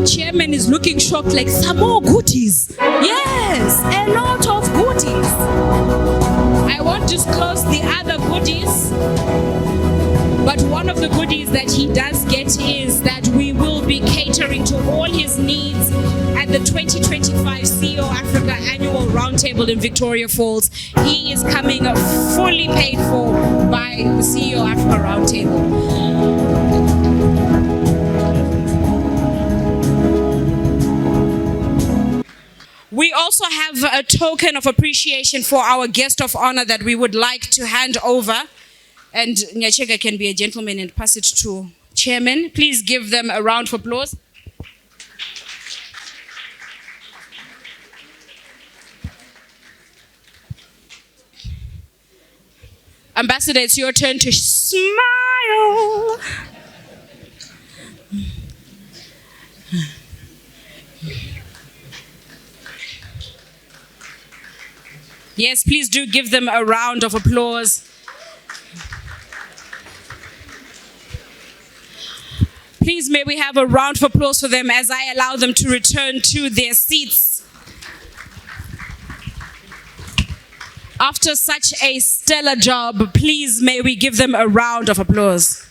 Chairman is looking shocked, like some more goodies. Yes, a lot of goodies. I won't disclose the other goodies, but one of the goodies that he does get is that we will be catering to all his needs at the 2025 CEO Africa Annual Roundtable in Victoria Falls. He is coming fully paid for by the CEO Africa Roundtable. We also have a token of appreciation for our guest of honor that we would like to hand over. And Nyacheka can be a gentleman and pass it to Chairman. Please give them a round of applause. Ambassador, it's your turn to smile. Yes, please do give them a round of applause. Please, may we have a round of applause for them as I allow them to return to their seats. After such a stellar job, please, may we give them a round of applause.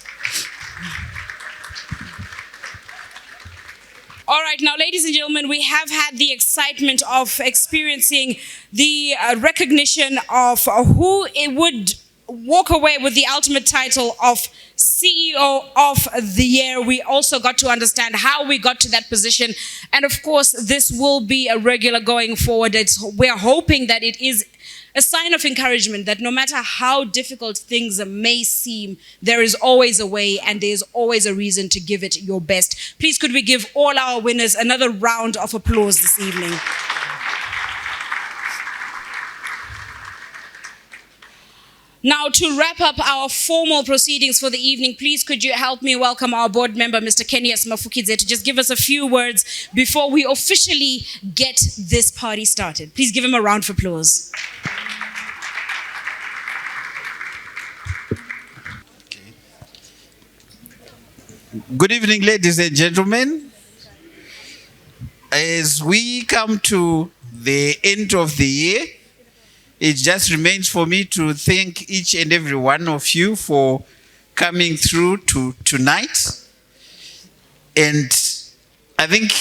All right, now, ladies and gentlemen, we have had the excitement of experiencing the recognition of who it would walk away with the ultimate title of CEO of the Year. We also got to understand how we got to that position. And of course, this will be a regular going forward. We're hoping that it is a sign of encouragement that no matter how difficult things may seem, there is always a way and there's always a reason to give it your best. Please, could we give all our winners another round of applause this evening? Now, to wrap up our formal proceedings for the evening, please could you help me welcome our board member, Mr. Kenias Mafukidze, to just give us a few words before we officially get this party started. Please give him a round of applause. Good evening, ladies and gentlemen. As we come to the end of the year, it just remains for me to thank each and every one of you for coming through to tonight. And I think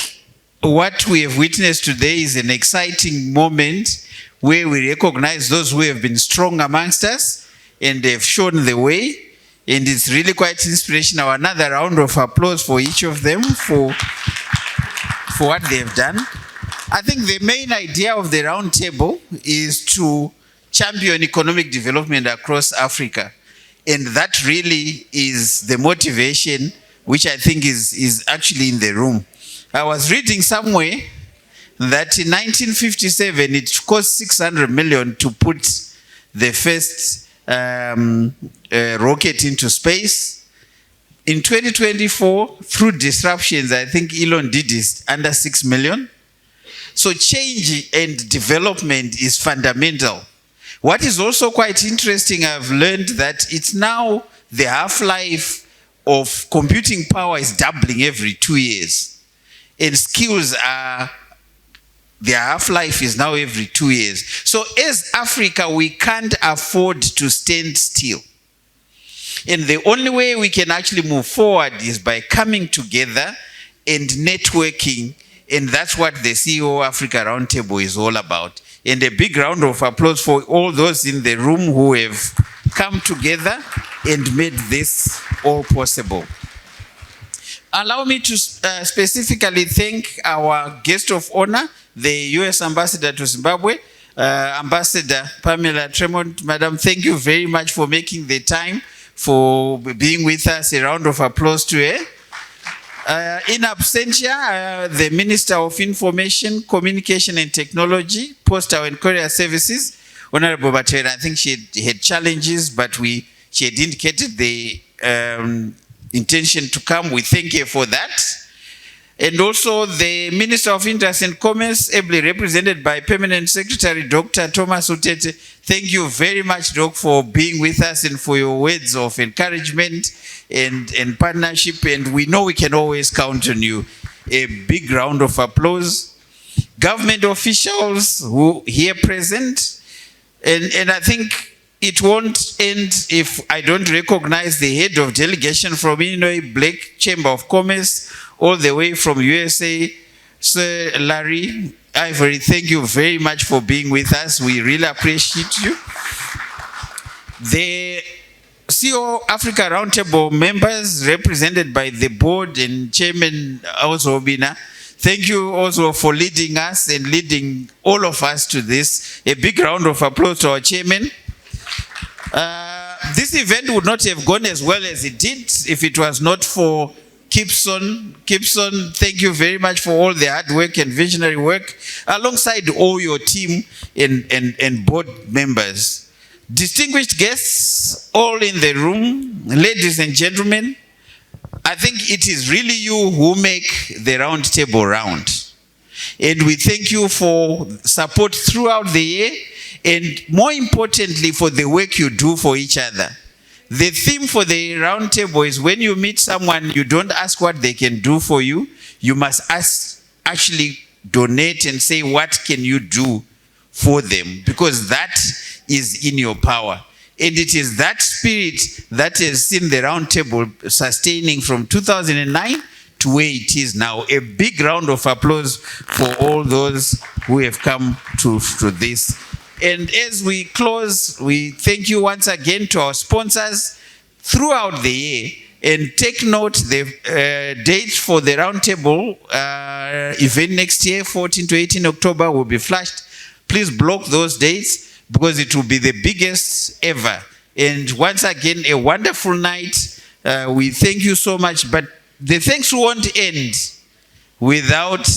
what we have witnessed today is an exciting moment where we recognize those who have been strong amongst us and they have shown the way. And it's really quite inspirational. Another round of applause for each of them for what they have done. I think the main idea of the round table is to champion economic development across Africa. And that really is the motivation which I think is actually in the room. I was reading somewhere that in 1957 it cost 600 million to put the first rocket into space. In 2024, through disruptions, I think Elon did is under 6 million. So change and development is fundamental. What is also quite interesting, I've learned that it's now the half-life of computing power is doubling every 2 years. And skills are, their half-life is now every 2 years. So as Africa, we can't afford to stand still. And the only way we can actually move forward is by coming together and networking. And that's what the CEO Africa Roundtable is all about. And a big round of applause for all those in the room who have come together and made this all possible. Allow me to specifically thank our guest of honor, the U.S. Ambassador to Zimbabwe, Ambassador Pamela Tremont. Madam, thank you very much for making the time, for being with us. A round of applause to her. In absentia, the Minister of Information, Communication and Technology, Postal and Courier Services, Honorable Batera. I think she had challenges, but she had indicated the intention to come. We thank her for that. And also the Minister of Industry and Commerce, ably represented by Permanent Secretary Dr. Thomas Utete. Thank you very much, Doc, for being with us and for your words of encouragement and partnership. And we know we can always count on you. A big round of applause. Government officials who here present. And I think it won't end if I don't recognize the head of delegation from Illinois Black Chamber of Commerce, all the way from USA, Sir Larry Ivory. Thank you very much for being with us. We really appreciate you. The CEO Africa Roundtable members represented by the board and Chairman also Obina. Thank you also for leading us and leading all of us to this. A big round of applause to our Chairman. This event would not have gone as well as it did if it was not for Gibson, thank you very much for all the hard work and visionary work, alongside all your team and board members. Distinguished guests, all in the room, ladies and gentlemen, I think it is really you who make the round table round. And we thank you for support throughout the year, and more importantly, for the work you do for each other. The theme for the round table is when you meet someone, you don't ask what they can do for you. You must actually donate and say, what can you do for them? Because that is in your power. And it is that spirit that has seen the round table sustaining from 2009 to where it is now. A big round of applause for all those who have come to this. And as we close, we thank you once again to our sponsors throughout the year. And take note, the date for the roundtable event next year, 14 to 18 October, will be flashed. Please block those dates because it will be the biggest ever. And once again, a wonderful night. We thank you so much. But the thanks won't end without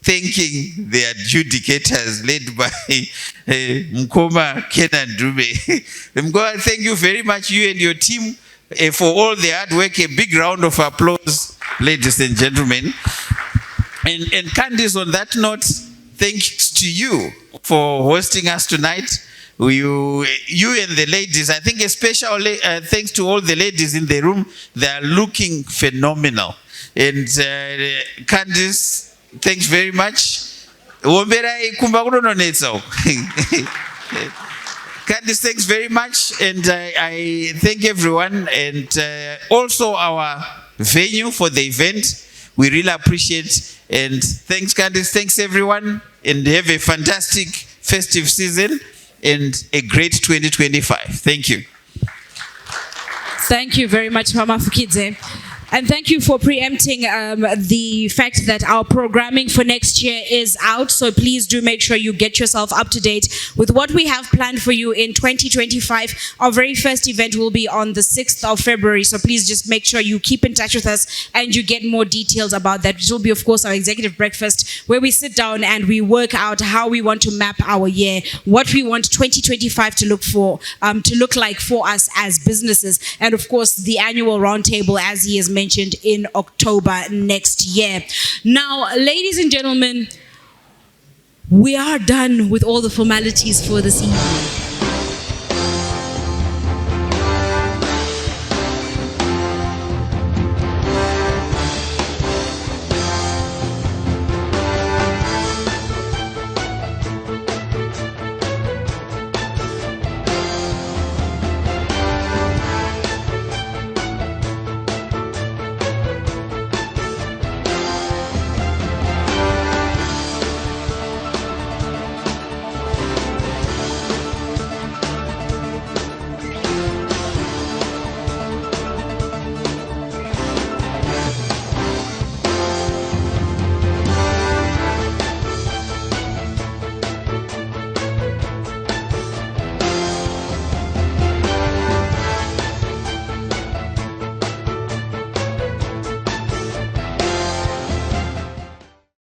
thanking the adjudicators led by Mkoma Kenan Dube. Mkoma, thank you very much, you and your team, for all the hard work. A big round of applause, ladies and gentlemen. And Candice, on that note, thanks to you for hosting us tonight. You and the ladies, I think especially thanks to all the ladies in the room, they are looking phenomenal. And Candice, thanks very much. Candice, thanks very much. And I thank everyone, and also our venue for the event. We really appreciate. And thanks, Candice. Thanks, everyone. And have a fantastic festive season and a great 2025. Thank you. Thank you very much, Mama Fukidze. And thank you for preempting the fact that our programming for next year is out. So please do make sure you get yourself up to date with what we have planned for you in 2025. Our very first event will be on the 6th of February. So please just make sure you keep in touch with us and you get more details about that. It will be, of course, our executive breakfast where we sit down and we work out how we want to map our year, what we want 2025 to look like for us as businesses. And of course, the annual roundtable, as he has mentioned, in October next year. Now, ladies and gentlemen, we are done with all the formalities for this evening.